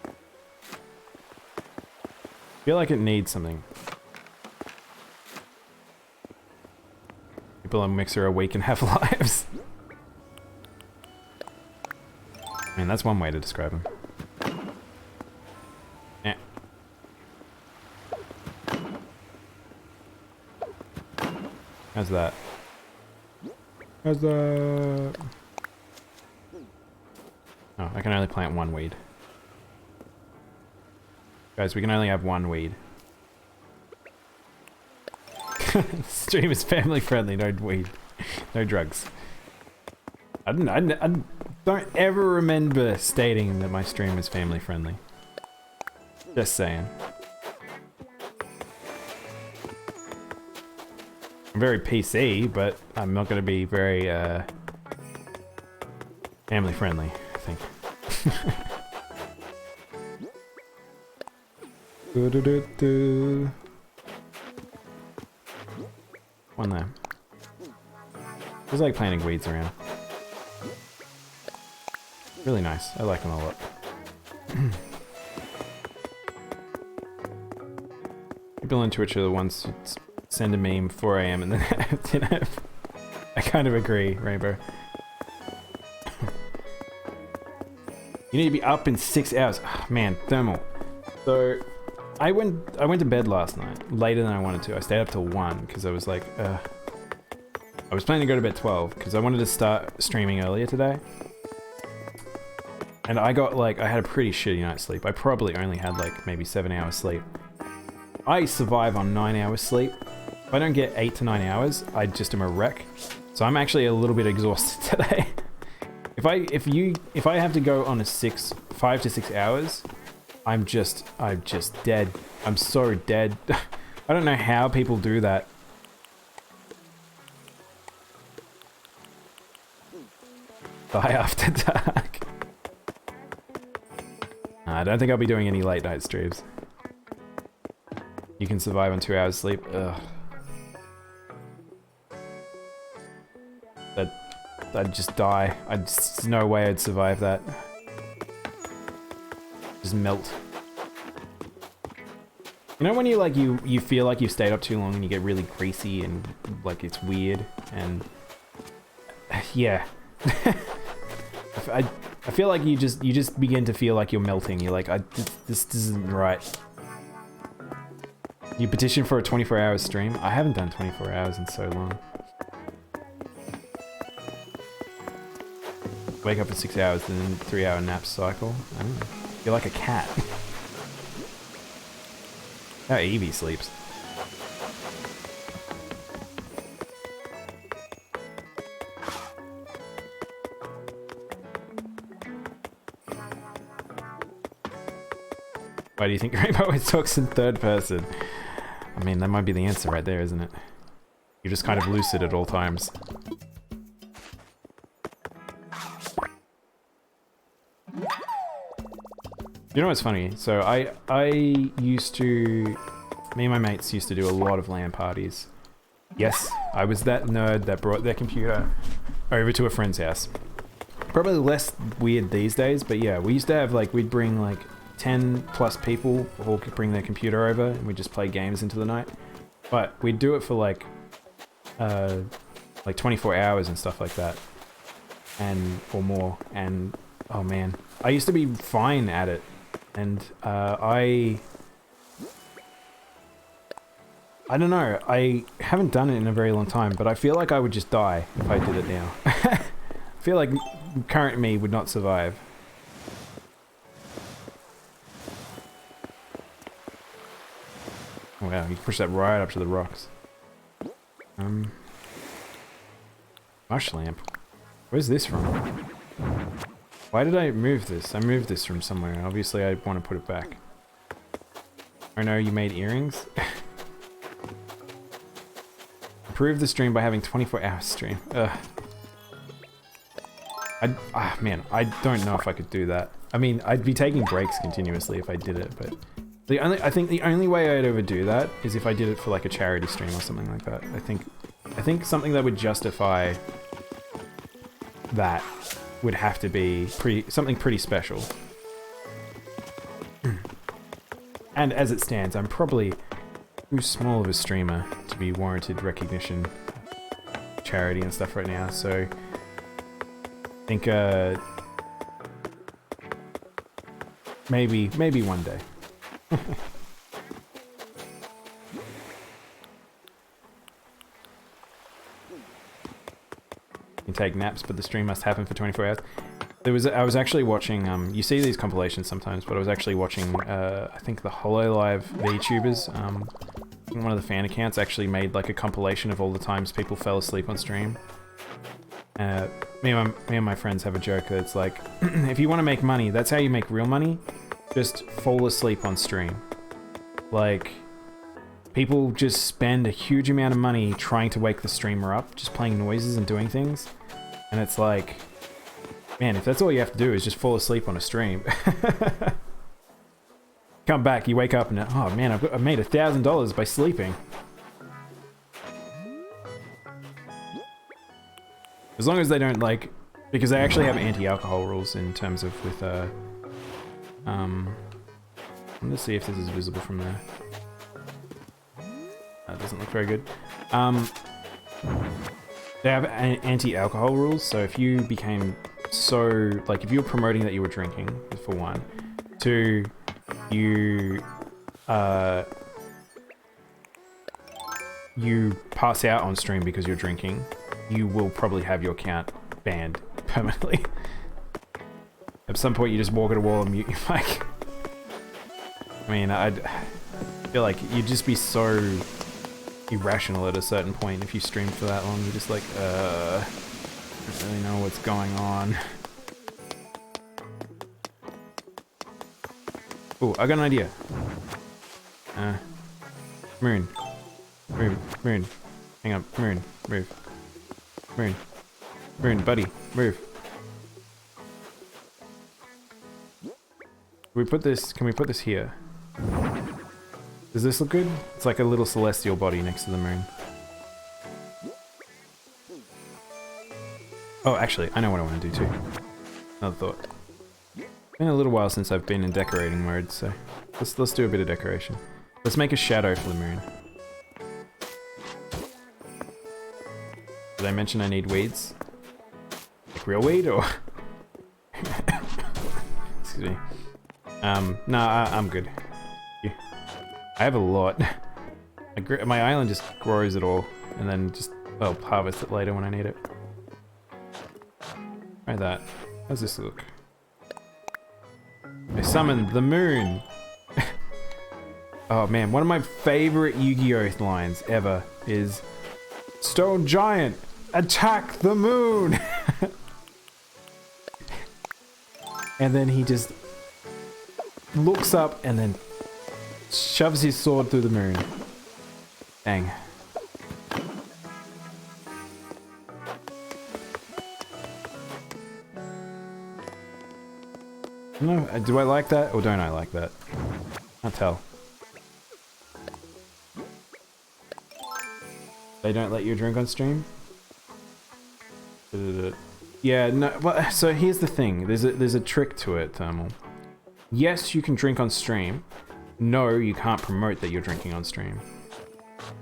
I feel like it needs something. People on Mixer are weak and have lives. I mean, that's one way to describe them. Yeah. How's that? How's that? Oh, I can only plant one weed. Guys, we can only have one weed. Stream is family friendly, no weed. No drugs. I don't ever remember stating that my stream is family friendly. Just saying. I'm very PC, but I'm not going to be very family friendly, I think. One there. It's like planting weeds around. Really nice. I like them a lot. People on Twitch are the ones who send a meme 4 AM and then have dinner. I kind of agree, Rainbow. You need to be up in 6 hours. Oh, man, Thermal. So I went to bed last night later than I wanted to. I stayed up till 1 because I was like, I was planning to go to bed 12 because I wanted to start streaming earlier today. And I got like, I had a pretty shitty night's sleep. I probably only had like maybe 7 hours sleep. I survive on 9 hours sleep. If I don't get 8 to 9 hours, I just am a wreck. So I'm actually a little bit exhausted today. If I have to go on a 5 to 6 hours, I'm just dead. I'm so dead. I don't know how people do that. Die after dark. I don't think I'll be doing any late night streams. You can survive on 2 hours sleep. Ugh. I'd just die. There's no way I'd survive that. Just melt. You know when you like you feel like you've stayed up too long and you get really greasy and like it's weird and yeah. I feel like you just begin to feel like you're melting. You're like, this isn't right. You petition for a 24-hour stream? I haven't done 24 hours in so long. Wake up for 6 hours, then 3-hour nap cycle. I don't know. You're like a cat. How Evie sleeps. Why do you think Rainbow always talks in third person? I mean, that might be the answer right there, isn't it? You're just kind of lucid at all times. You know what's funny? So I used to... Me and my mates used to do a lot of LAN parties. Yes, I was that nerd that brought their computer over to a friend's house. Probably less weird these days, but yeah, we used to have like, we'd bring like 10 plus people all could bring their computer over and we'd just play games into the night. But we'd do it for like 24 hours and stuff like that. Or more. And oh man, I used to be fine at it. And I don't know, I haven't done it in a very long time, but I feel like I would just die if I did it now. I feel like current me would not survive. Oh, wow, you can push that right up to the rocks. Mush lamp. Where's this from? Why did I move this? I moved this from somewhere. Obviously, I want to put it back. Oh no, you made earrings? Improve the stream by having 24-hour stream. Ugh. Man, I don't know if I could do that. I mean, I'd be taking breaks continuously if I did it, but I think the only way I'd ever do that is if I did it for like a charity stream or something like that. I think something that would justify that would have to be something pretty special. And as it stands, I'm probably too small of a streamer to be warranted recognition, charity and stuff right now, so I think maybe one day. You can take naps, but the stream must happen for 24 hours. I was actually watching, you see these compilations sometimes, but I was actually watching, I think the HoloLive VTubers, one of the fan accounts actually made like a compilation of all the times people fell asleep on stream. Me and my friends have a joke that's like, if you want to make money, that's how you make real money, just fall asleep on stream. Like, people just spend a huge amount of money trying to wake the streamer up, just playing noises and doing things, and it's like, man, if that's all you have to do is just fall asleep on a stream. Come back, you wake up and, oh man, I've made $1,000 by sleeping. As long as they don't like, because they actually have anti-alcohol rules in terms of with, let's see if this is visible from there. That doesn't look very good. They have anti-alcohol rules, so if you became so, like, if you were promoting that you were drinking, for one, two, you pass out on stream because you're drinking, you will probably have your account banned permanently. At some point you just walk at a wall and mute your mic. I mean, I'd feel like you'd just be so irrational at a certain point if you stream for that long. You're just like, I don't really know what's going on. Oh, I got an idea. Moon. Moon. Hang on, Moon. Move. Moon. Moon, buddy, move. Can we put this here? Does this look good? It's like a little celestial body next to the moon. Oh, actually, I know what I want to do too. Another thought. It's been a little while since I've been in decorating mode, so let's do a bit of decoration. Let's make a shadow for the moon. Did I mention I need weeds? Like real weed, or? Excuse me. Nah, I'm good. I have a lot. My island just grows it all, and then just, I'll harvest it later when I need it. Try that. How's this look? I summoned the moon! Oh man, one of my favorite Yu-Gi-Oh lines ever is Stone Giant, attack the moon! And then he just looks up and then shoves his sword through the moon. Dang. No, do I like that or don't I like that? Can't tell. They don't let you drink on stream? Yeah, no, well, so here's the thing. There's a trick to it, Thermal. Yes, you can drink on stream. No, you can't promote that you're drinking on stream.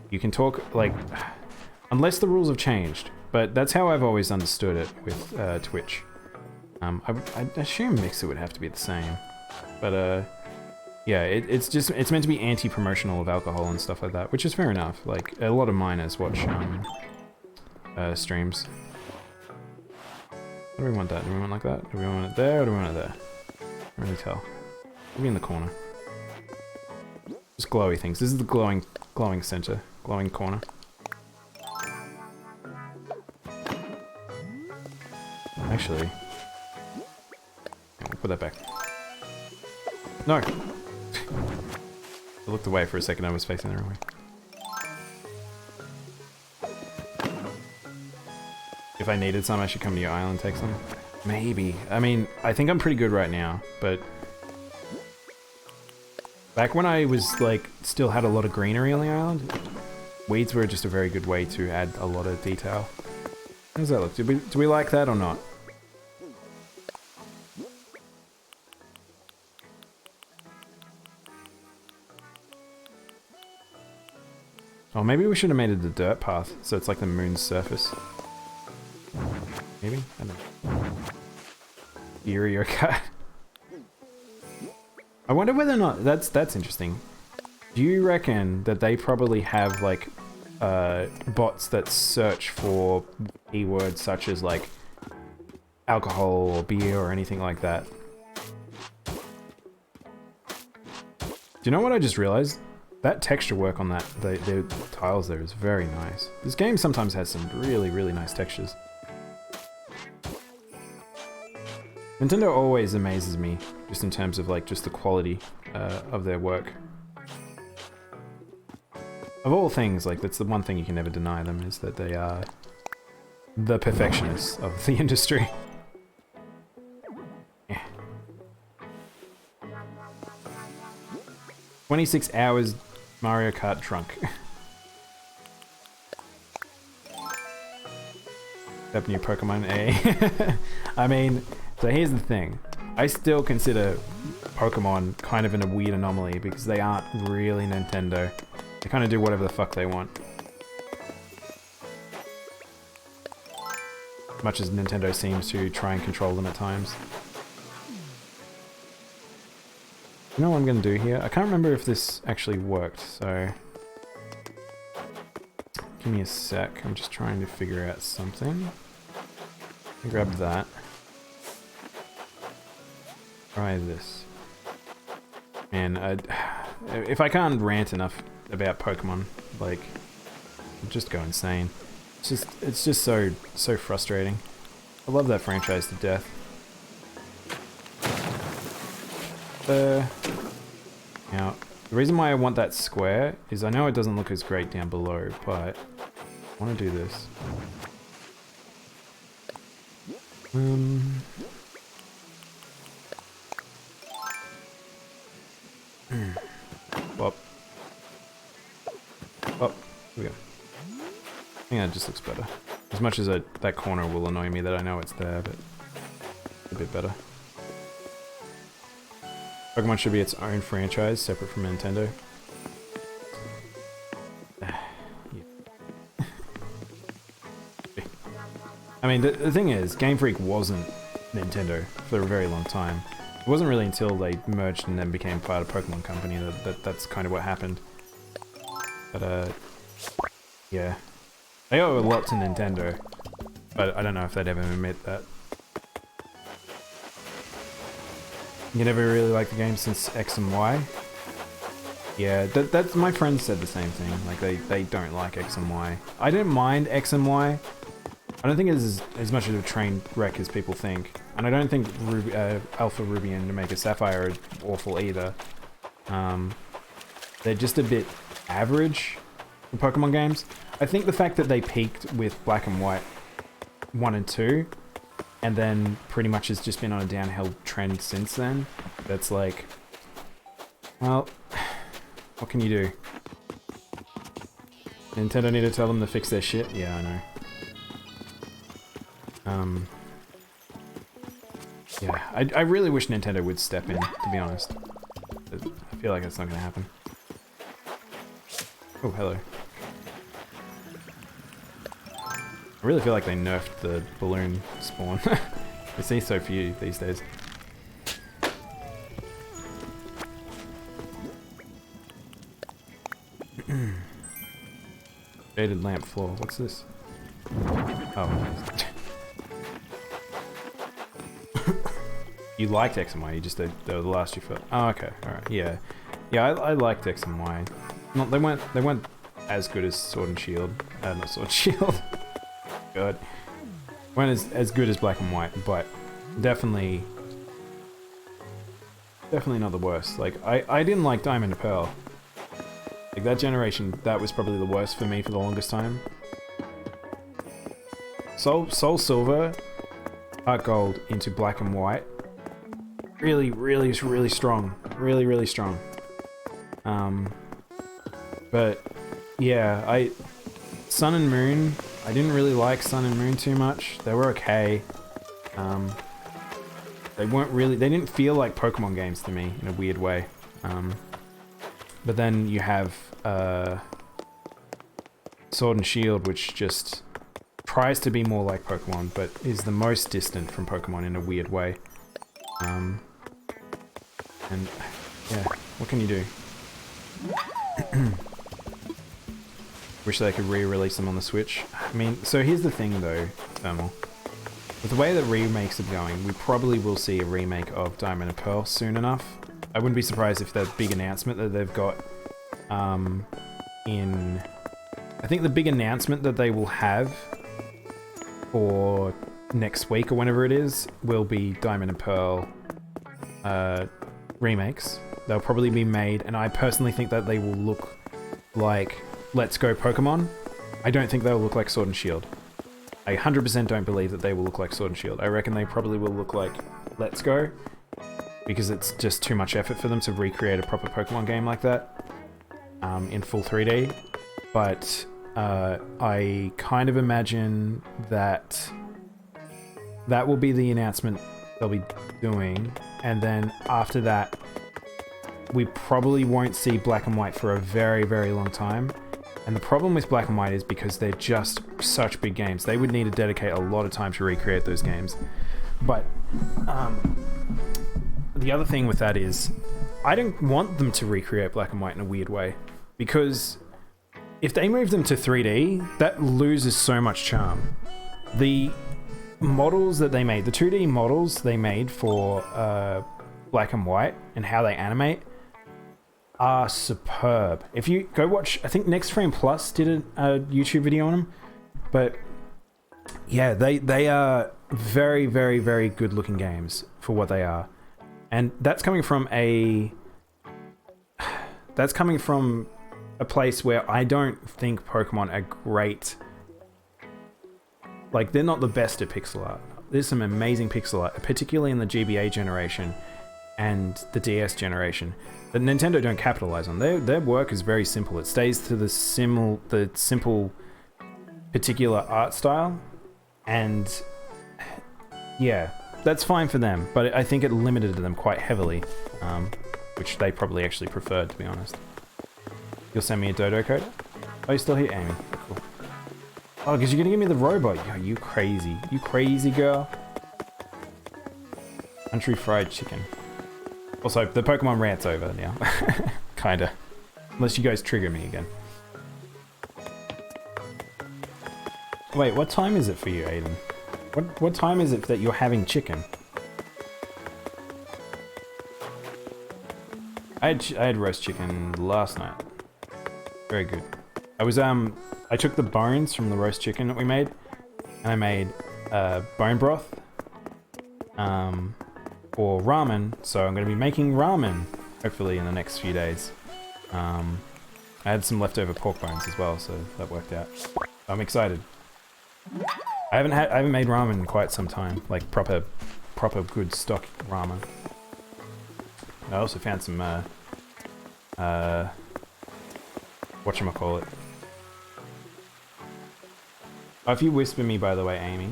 You can talk, like, unless the rules have changed. But that's how I've always understood it with Twitch. I assume Mixer would have to be the same. But, yeah, it's meant to be anti-promotional of alcohol and stuff like that, which is fair enough. Like, a lot of miners watch, streams. Do we want that? Do we want like that? Do we want it there or do we want it there? Can't really tell. Maybe in the corner. Just glowy things. This is the glowing center. Glowing corner. Actually... we'll put that back. No! I looked away for a second, I was facing the wrong way. If I needed some, I should come to your island and take some? Maybe. I mean, I think I'm pretty good right now, but... back when I was, like, still had a lot of greenery on the island, weeds were just a very good way to add a lot of detail. How does that look? Do we like that or not? Oh, maybe we should have made it a dirt path, so it's like the moon's surface. Maybe? I don't know. Eerie or cat. I wonder whether or not... That's interesting. Do you reckon that they probably have, like, bots that search for keywords such as, like, alcohol or beer or anything like that? Do you know what I just realized? That texture work on that, the tiles there is very nice. This game sometimes has some really, really nice textures. Nintendo always amazes me, just in terms of like, just the quality of their work. Of all things, like, that's the one thing you can never deny them, is that they are the perfectionists of the industry. Yeah. 26 hours Mario Kart drunk. That new Pokemon A. I mean, so here's the thing. I still consider Pokemon kind of in a weird anomaly because they aren't really Nintendo. They kind of do whatever the fuck they want. Much as Nintendo seems to try and control them at times. You know what I'm going to do here? I can't remember if this actually worked, so... give me a sec. I'm just trying to figure out something. Grab that. Try this. And if I can't rant enough about Pokemon, like, I'll just go insane. It's just so frustrating. I love that franchise to death. Now, the reason why I want that square is I know it doesn't look as great down below, but I want to do this. Well, here we go. I think that just looks better. As much as that corner will annoy me that I know it's there, but it's a bit better. Pokemon should be its own franchise, separate from Nintendo. I mean, the thing is, Game Freak wasn't Nintendo for a very long time. It wasn't really until they merged and then became part of Pokemon Company that's kind of what happened. But, yeah. They owe a lot to Nintendo, but I don't know if they'd ever admit that. You never really liked the game since X and Y? Yeah, that's my friends said the same thing. Like they don't like X and Y. I don't mind X and Y. I don't think it's as much of a train wreck as people think, and I don't think Alpha Ruby and Omega Sapphire are awful either. They're just a bit average in Pokemon games. I think the fact that they peaked with Black and White 1 and 2, and then pretty much has just been on a downhill trend since then. That's like, well, what can you do? Nintendo need to tell them to fix their shit? Yeah, I know. Yeah, I really wish Nintendo would step in, to be honest. I feel like it's not gonna happen. Oh, hello. I really feel like they nerfed the balloon spawn. I see so few these days. Shaded lamp floor. What's this? Oh. You liked X and Y, you just they were the last you felt. Oh, okay, alright, yeah. Yeah, I liked X and Y. They weren't as good as Sword and Shield. Not Sword and Shield. God. Weren't as good as Black and White, but definitely not the worst. Like I didn't like Diamond and Pearl. Like that generation, that was probably the worst for me for the longest time. Soul Silver, Heart Gold into Black and White. Really strong. Really strong. But yeah, Sun and Moon, I didn't really like Sun and Moon too much. They were okay. They didn't feel like Pokemon games to me in a weird way. But then you have Sword and Shield, which just tries to be more like Pokemon, but is the most distant from Pokemon in a weird way. And yeah, what can you do? Wish they could re-release them on the Switch. I mean, so here's the thing though, Thermal. With the way that remakes are going, we probably will see a remake of Diamond and Pearl soon enough. I wouldn't be surprised if that big announcement that they've got I think the big announcement that they will have for next week or whenever it is will be Diamond and Pearl remakes. They'll probably be made, and I personally think that they will look like Let's Go Pokemon. I don't think they'll look like Sword and Shield. I 100% don't believe that they will look like Sword and Shield. I reckon they probably will look like Let's Go, because it's just too much effort for them to recreate a proper Pokemon game like that in full 3D. But I kind of imagine that that will be the announcement they'll be doing, and then after that we probably won't see Black and White for a very long time. And the problem with Black and White is because they're just such big games. They would need to dedicate a lot of time to recreate those games. But the other thing with that is I don't want them to recreate Black and White in a weird way, because if they move them to 3D, that loses so much charm. The models that they made, the 2D models they made for Black and White and how they animate are superb. If you go watch, I think Next Frame Plus did a YouTube video on them, but yeah, they are very good looking games for what they are. And that's coming from a place where I don't think Pokemon are great. Like, they're not the best at pixel art. There's some amazing pixel art, particularly in the GBA generation and the DS generation, that Nintendo don't capitalize on. Their work is very simple. It stays to the simple particular art style, and yeah, that's fine for them, but I think it limited them quite heavily, which they probably actually preferred, to be honest. You'll send me a dodo code? Oh, you're still here, Amy. Cool. Oh, because you're gonna give me the robot. Yo, you crazy. You crazy girl. Country fried chicken. Also, the Pokemon rant's over now. Kinda. Unless you guys trigger me again. Wait, what time is it for you, Aiden? What time is it that you're having chicken? I had roast chicken last night. Very good. I took the bones from the roast chicken that we made, and I made bone broth for ramen. So I'm going to be making ramen hopefully in the next few days. I had some leftover pork bones as well, so that worked out. I'm excited. I haven't made ramen in quite some time, like proper good stock ramen. I also found some whatchamacallit. Oh, if you whisper me, by the way, Amy,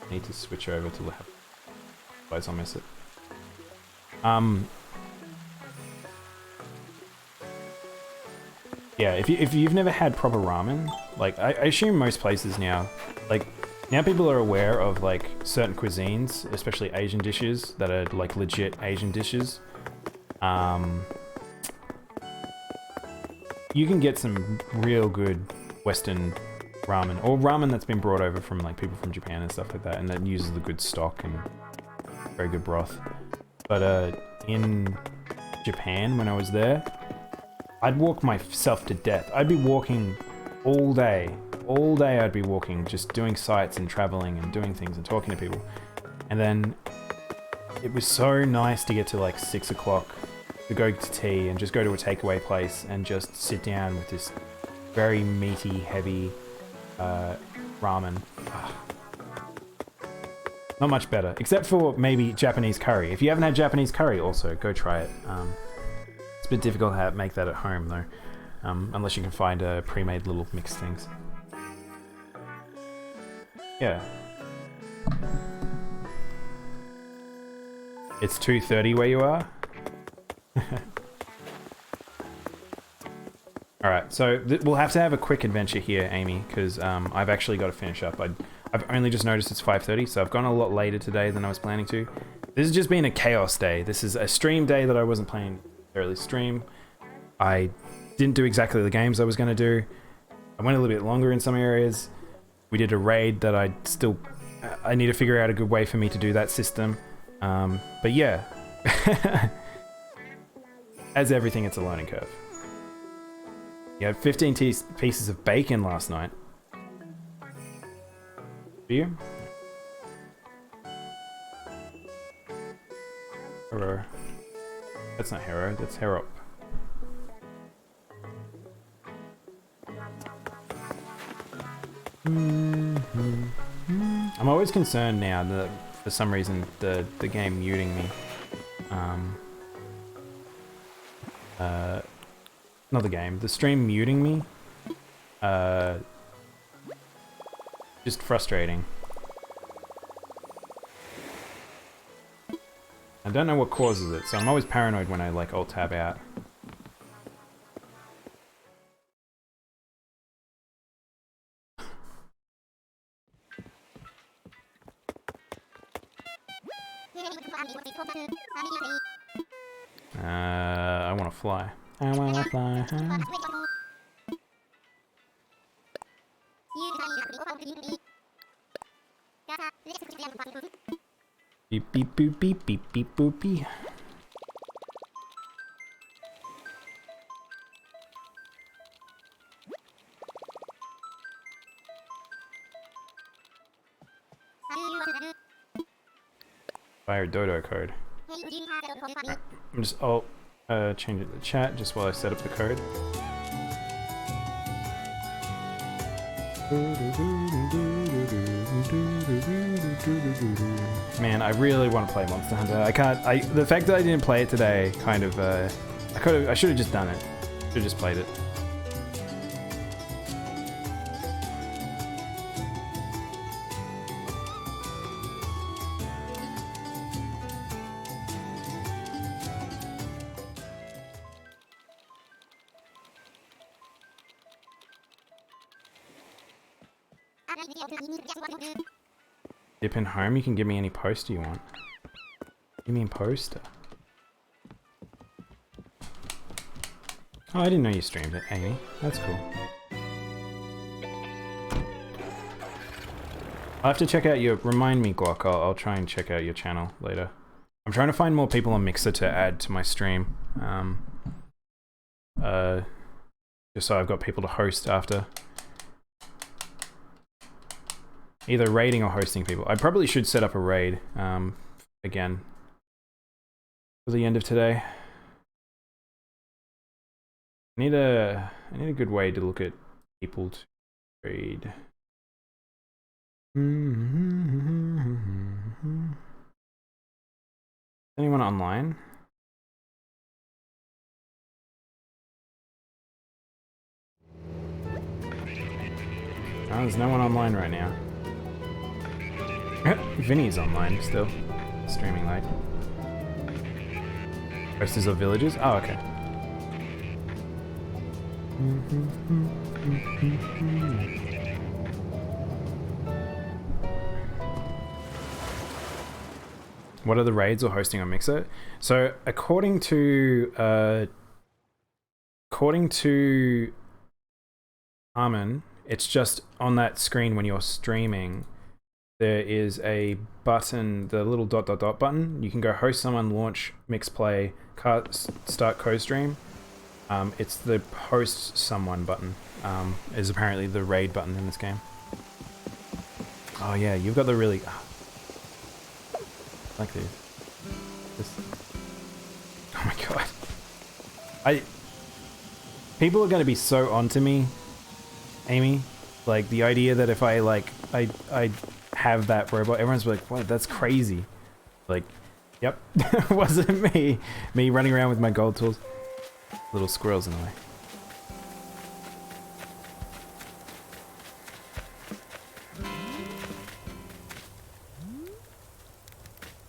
I need to switch over to left, otherwise I'll miss it. Yeah, if you've never had proper ramen, like I assume most places now, like now people are aware of like certain cuisines, especially Asian dishes that are like legit Asian dishes. You can get some real good Western ramen, or ramen that's been brought over from like people from Japan and stuff like that, and that uses the good stock and very good broth. But in Japan, when I was there, I'd walk myself to death. I'd be walking all day. All day I'd be walking, just doing sights and traveling and doing things and talking to people. And then it was so nice to get to like 6 o'clock to go to tea and just go to a takeaway place and just sit down with this very meaty, heavy ramen. Not much better, except for maybe Japanese curry. If you haven't had Japanese curry, also go try it. It's a bit difficult to make that at home though, unless you can find pre-made little mixed things. Yeah. It's 2:30 where you are? Alright, so we'll have to have a quick adventure here, Amy, because I've actually got to finish up. I've only just noticed it's 5:30, so I've gone a lot later today than I was planning to. This has just been a chaos day. This is a stream day that I wasn't planning to necessarily stream. I didn't do exactly the games I was going to do. I went a little bit longer in some areas. We did a raid that I need to figure out a good way for me to do that system. But yeah. As everything, it's a learning curve. You had 15 pieces of bacon last night. Do you? Hero. That's not hero, that's hero. I'm always concerned now that for some reason the game muting me. Not the game, the stream muting me. Just frustrating. I don't know what causes it, so I'm always paranoid when I like alt tab out. I want to fly. I want to fly. Beep beep boop beep beep beep boop beep. Fire dodo code. Right. I'll change it to chat just while I set up the code. Man, I really want to play Monster Hunter. I can't. The fact that I didn't play it today, kind of. I should have just done it. Should have just played it. Dip in home, you can give me any poster you want. Give me a poster. Oh, I didn't know you streamed it, Amy. That's cool. I'll have to check out your... Remind me, Glock. I'll try and check out your channel later. I'm trying to find more people on Mixer to add to my stream. Just so I've got people to host after. Either raiding or hosting people. I probably should set up a raid, again, for the end of today. I need a good way to look at people to raid. Anyone online? Oh, there's no one online right now. Vinny's online still. Streaming late. Posters of villages? Oh, okay. What are the raids or hosting on Mixer? So according to Armin, it's just on that screen when you're streaming. There is a button, the little ... button. You can go host someone, launch, mix play, start co-stream. It's the host someone button. Is apparently the raid button in this game. Oh yeah, you've got the really... like these. Oh my god. People are going to be so onto me, Amy. Like, the idea that if I, like, I have that robot, everyone's like, what, that's crazy. Like, yep, it wasn't me. Me running around with my gold tools. Little squirrels in the way.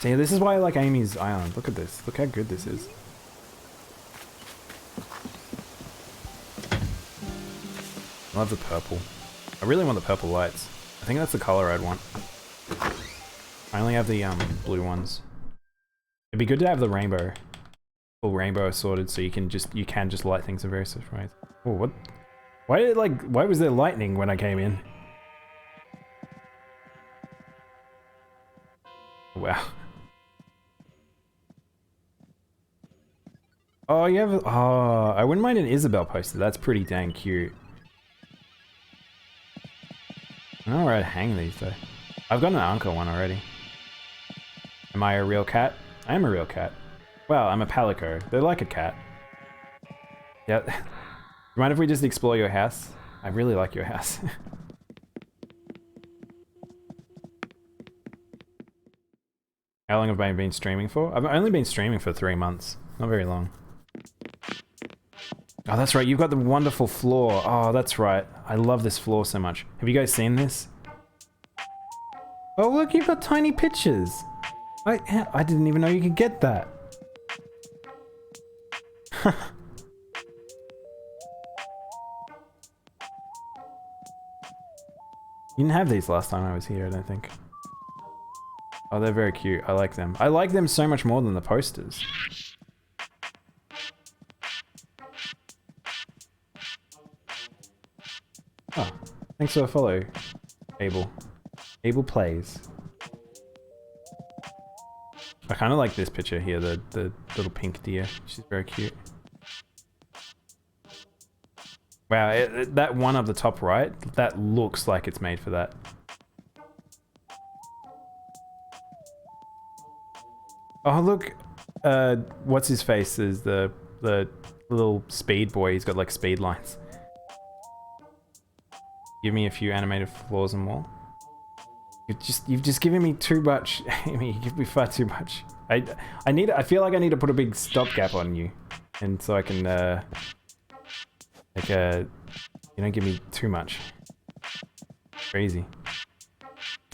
See, this is why I like Amy's island. Look at this. Look how good this is. I love the purple. I really want the purple lights. I think that's the color I'd want. I only have the blue ones. It'd be good to have the rainbow. Full rainbow assorted so you can just light things in various different ways. Oh, what? Why was there lightning when I came in? Wow. Oh, you have... Oh, I wouldn't mind an Isabel poster. That's pretty dang cute. I don't know where to hang these, though. I've got an Anka one already. Am I a real cat? I am a real cat. Well, I'm a palico. They're like a cat. Yeah. Mind if we just explore your house? I really like your house. How long have I been streaming for? I've only been streaming for 3 months. Not very long. Oh, that's right. You've got the wonderful floor. Oh, that's right. I love this floor so much. Have you guys seen this? Oh, look, you've got tiny pictures. I didn't even know you could get that. You didn't have these last time I was here, I don't think. Oh, they're very cute. I like them. I like them so much more than the posters. Oh, thanks for the follow, Abel. Abel plays. I kind of like this picture here, the little pink deer. She's very cute. Wow, that one up the top right, that looks like it's made for that. Oh look, what's his face is the little speed boy. He's got like speed lines. Give me a few animated floors and wall. You've just given me too much, Amy. You give me far too much. I feel like I need to put a big stopgap on you, and so I can you don't give me too much. Crazy.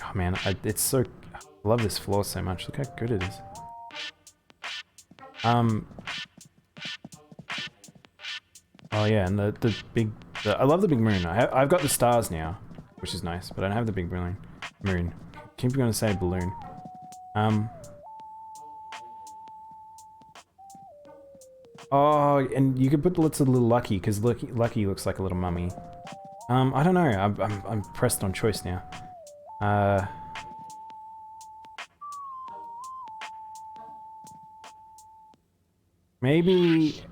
Oh man, it's so... I love this floor so much. Look how good it is. Oh yeah, and the big... I love the big moon. I've got the stars now, which is nice, but I don't have the big moon. Keep going to say balloon. Oh, and you could put lots of little Lucky, because Lucky looks like a little mummy. I don't know. I'm pressed on choice now. Maybe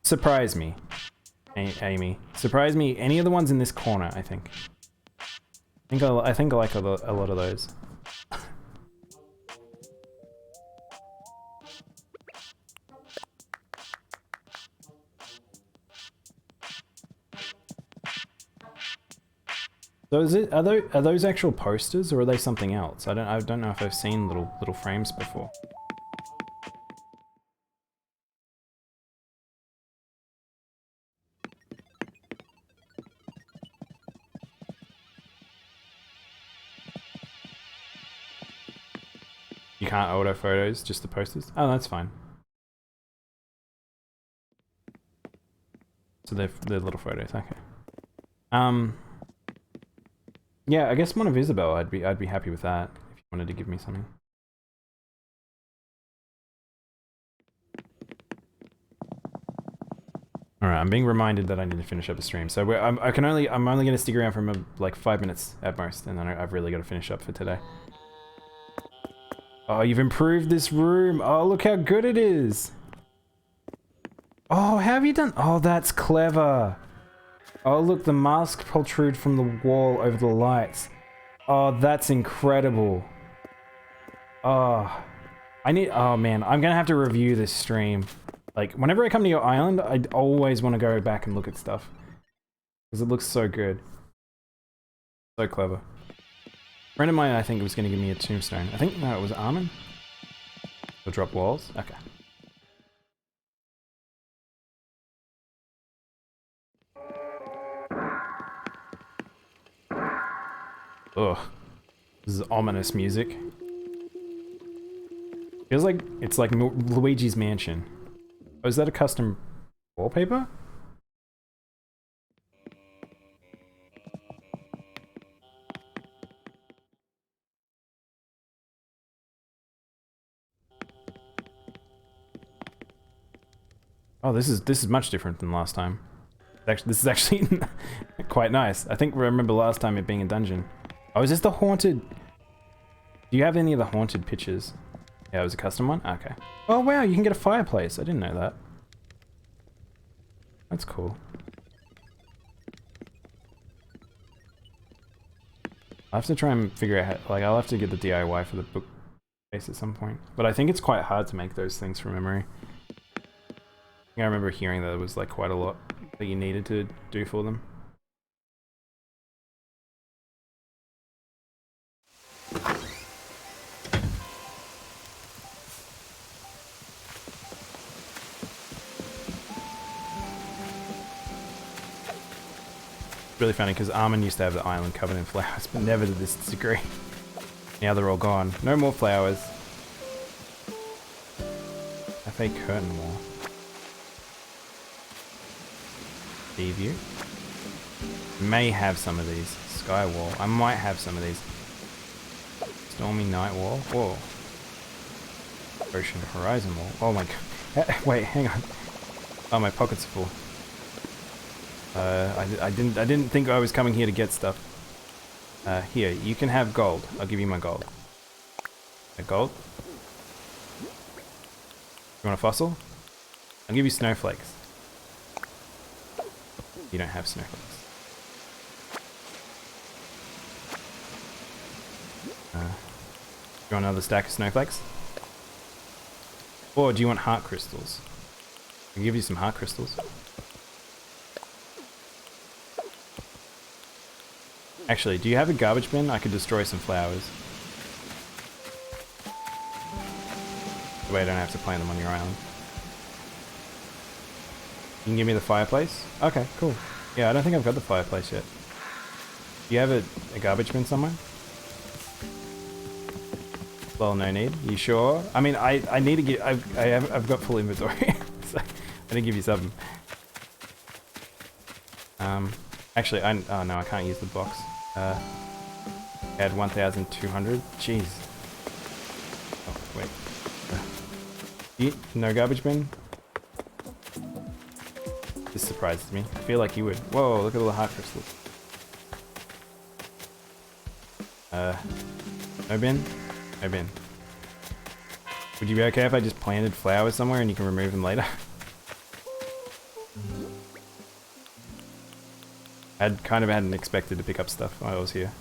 surprise me, Amy. Surprise me. Any of the ones in this corner, I think. I think I like a lot of those. So are those actual posters or are they something else? I don't know if I've seen little frames before. You can't auto photos, just the posters? Oh, that's fine. So they're little photos, okay. Yeah, I guess one of Isabel, I'd be happy with that if you wanted to give me something. All right, I'm being reminded that I need to finish up the stream. So I'm only going to stick around for like 5 minutes at most, and then I've really got to finish up for today. Oh, you've improved this room. Oh, look how good it is. Oh, how have you done? Oh, that's clever. Oh, look, the mask protrude from the wall over the lights. Oh, that's incredible. Oh, oh man, I'm gonna have to review this stream. Like, whenever I come to your island, I always want to go back and look at stuff. Because it looks so good. So clever. A friend of mine, I think, was gonna give me a tombstone. I think, no, it was Armin? Or drop walls? Okay. Ugh. This is ominous music. Feels like it's like Luigi's Mansion. Oh, is that a custom wallpaper? Oh, this is much different than last time. Actually, this is actually quite nice. I think I remember last time it being a dungeon. Oh, is this the haunted? Do you have any of the haunted pictures? Yeah, it was a custom one? Okay. Oh wow, you can get a fireplace. I didn't know that. That's cool. I'll have to try and figure out how, like, I'll have to get the DIY for the bookcase at some point. But I think it's quite hard to make those things from memory. I remember hearing that there was like quite a lot that you needed to do for them. Really funny because Armin used to have the island covered in flowers, but never to this degree. Now they're all gone. No more flowers. Cafe curtain wall. Sea view. May have some of these. Sky wall. I might have some of these. Stormy night wall. Whoa. Ocean horizon wall. Oh my god. Wait, hang on. Oh, my pockets are full. I didn't think I was coming here to get stuff. Here, you can have gold. I'll give you my gold. Gold? You want a fossil? I'll give you snowflakes. You don't have snowflakes. You want another stack of snowflakes? Or do you want heart crystals? I'll give you some heart crystals. Actually, do you have a garbage bin? I could destroy some flowers. That way I don't have to plant them on your island. You can give me the fireplace? Okay, cool. Yeah, I don't think I've got the fireplace yet. Do you have a garbage bin somewhere? Well, no need. You sure? I mean, I need to get... I've got full inventory. So I didn't give you something. Actually, oh no, I can't use the box. Add 1,200. Jeez. Oh, wait. No garbage bin? This surprises me. I feel like you would. Whoa, look at all the heart crystals. No bin? No bin. Would you be okay if I just planted flowers somewhere and you can remove them later? I'd kind of hadn't expected to pick up stuff while I was here.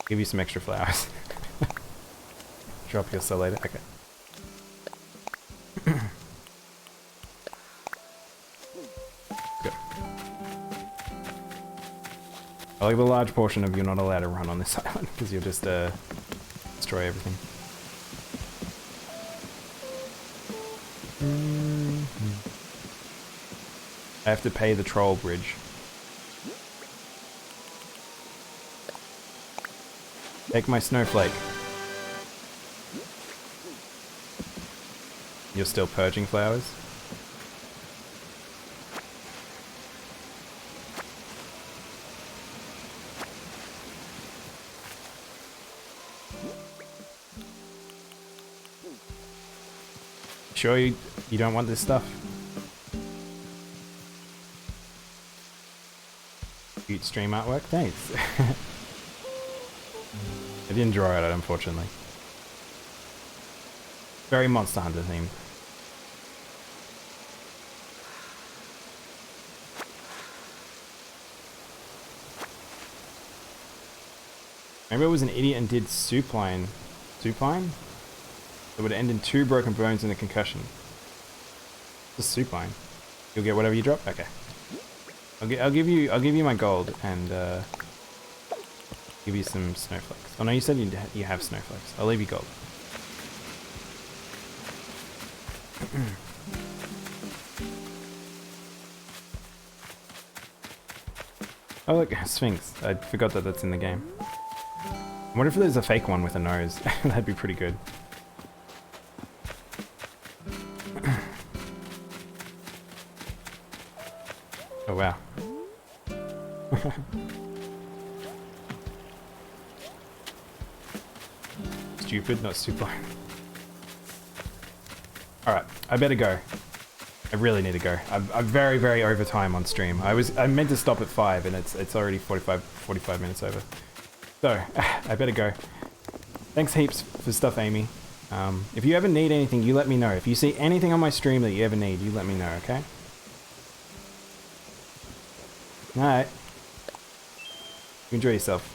Give you some extra flowers. Drop your cell later. Okay. Good. I'll leave a large portion of you're not allowed to run on this island because you'll just destroy everything. I have to pay the troll bridge. Take my snowflake. You're still purging flowers? Sure you don't want this stuff? Cute stream artwork? Thanks. I didn't draw it, unfortunately. Very Monster Hunter themed. Maybe I was an idiot and did supine. Supine? It would end in 2 broken bones and a concussion. Just supine. You'll get whatever you drop? Okay. I'll give you my gold and give you some snowflakes. Oh no, you said you have snowflakes. I'll leave you gold. Oh look, Sphinx. I forgot that that's in the game. I wonder if there's a fake one with a nose. That'd be pretty good. Oh wow. Stupid, not super. Alright, I better go. I really need to go. I'm very, very over time on stream. I meant to stop at 5 and it's already 45 minutes over. So, I better go. Thanks heaps for stuff, Amy. If you ever need anything, you let me know. If you see anything on my stream that you ever need, you let me know, okay? Alright. Enjoy yourself.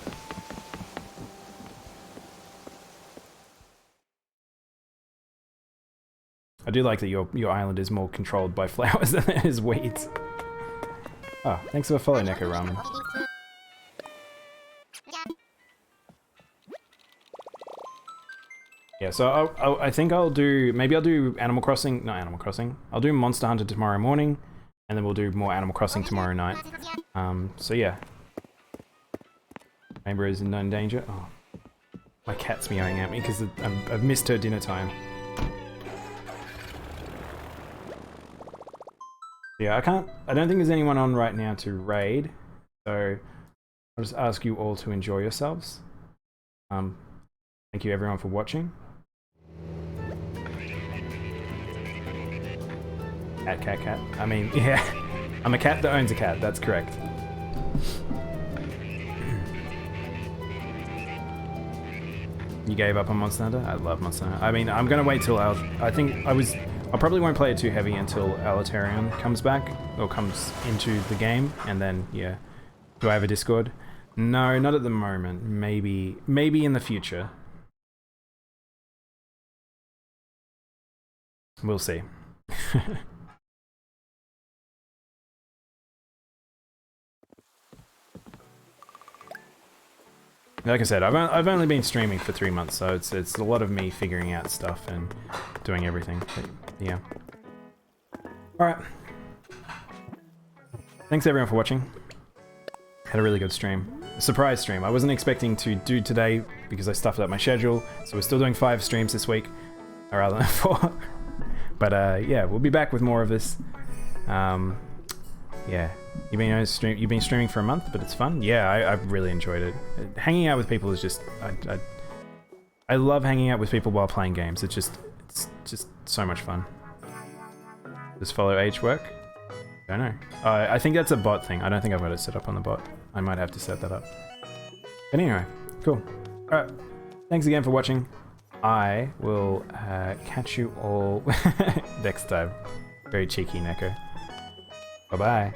I do like that your island is more controlled by flowers than it is weeds. Oh, thanks for the follow, Neko Ramen. Yeah, so I think I'll do... Maybe I'll do Animal Crossing... Not Animal Crossing. I'll do Monster Hunter tomorrow morning, and then we'll do more Animal Crossing tomorrow night. So yeah. Amber is in danger. Oh. My cat's meowing at me because I've missed her dinner time. Yeah, I don't think there's anyone on right now to raid, so I'll just ask you all to enjoy yourselves. Thank you everyone for watching. Cat. I mean, yeah, I'm a cat that owns a cat, that's correct. You gave up on Monster Hunter? I love Monster Hunter. I mean, I'm gonna wait till I probably won't play it too heavy until Alaterion comes back, or comes into the game, and then, yeah. Do I have a Discord? No, not at the moment. Maybe in the future. We'll see. Like I said, I've only been streaming for 3 months, so it's a lot of me figuring out stuff and doing everything. But, yeah. Alright. Thanks everyone for watching. Had a really good stream. A surprise stream. I wasn't expecting to do today because I stuffed up my schedule, so we're still doing 5 streams this week. Or rather than 4. But yeah, we'll be back with more of this. Yeah. You've been streaming for a month, but it's fun. Yeah, I've really enjoyed it. Hanging out with people is just... I love hanging out with people while playing games. It's just so much fun. Does follow age work? I don't know. I think that's a bot thing. I don't think I've got it set up on the bot. I might have to set that up. But anyway, cool. Alright, thanks again for watching. I will catch you all next time. Very cheeky, Neko. Bye-bye.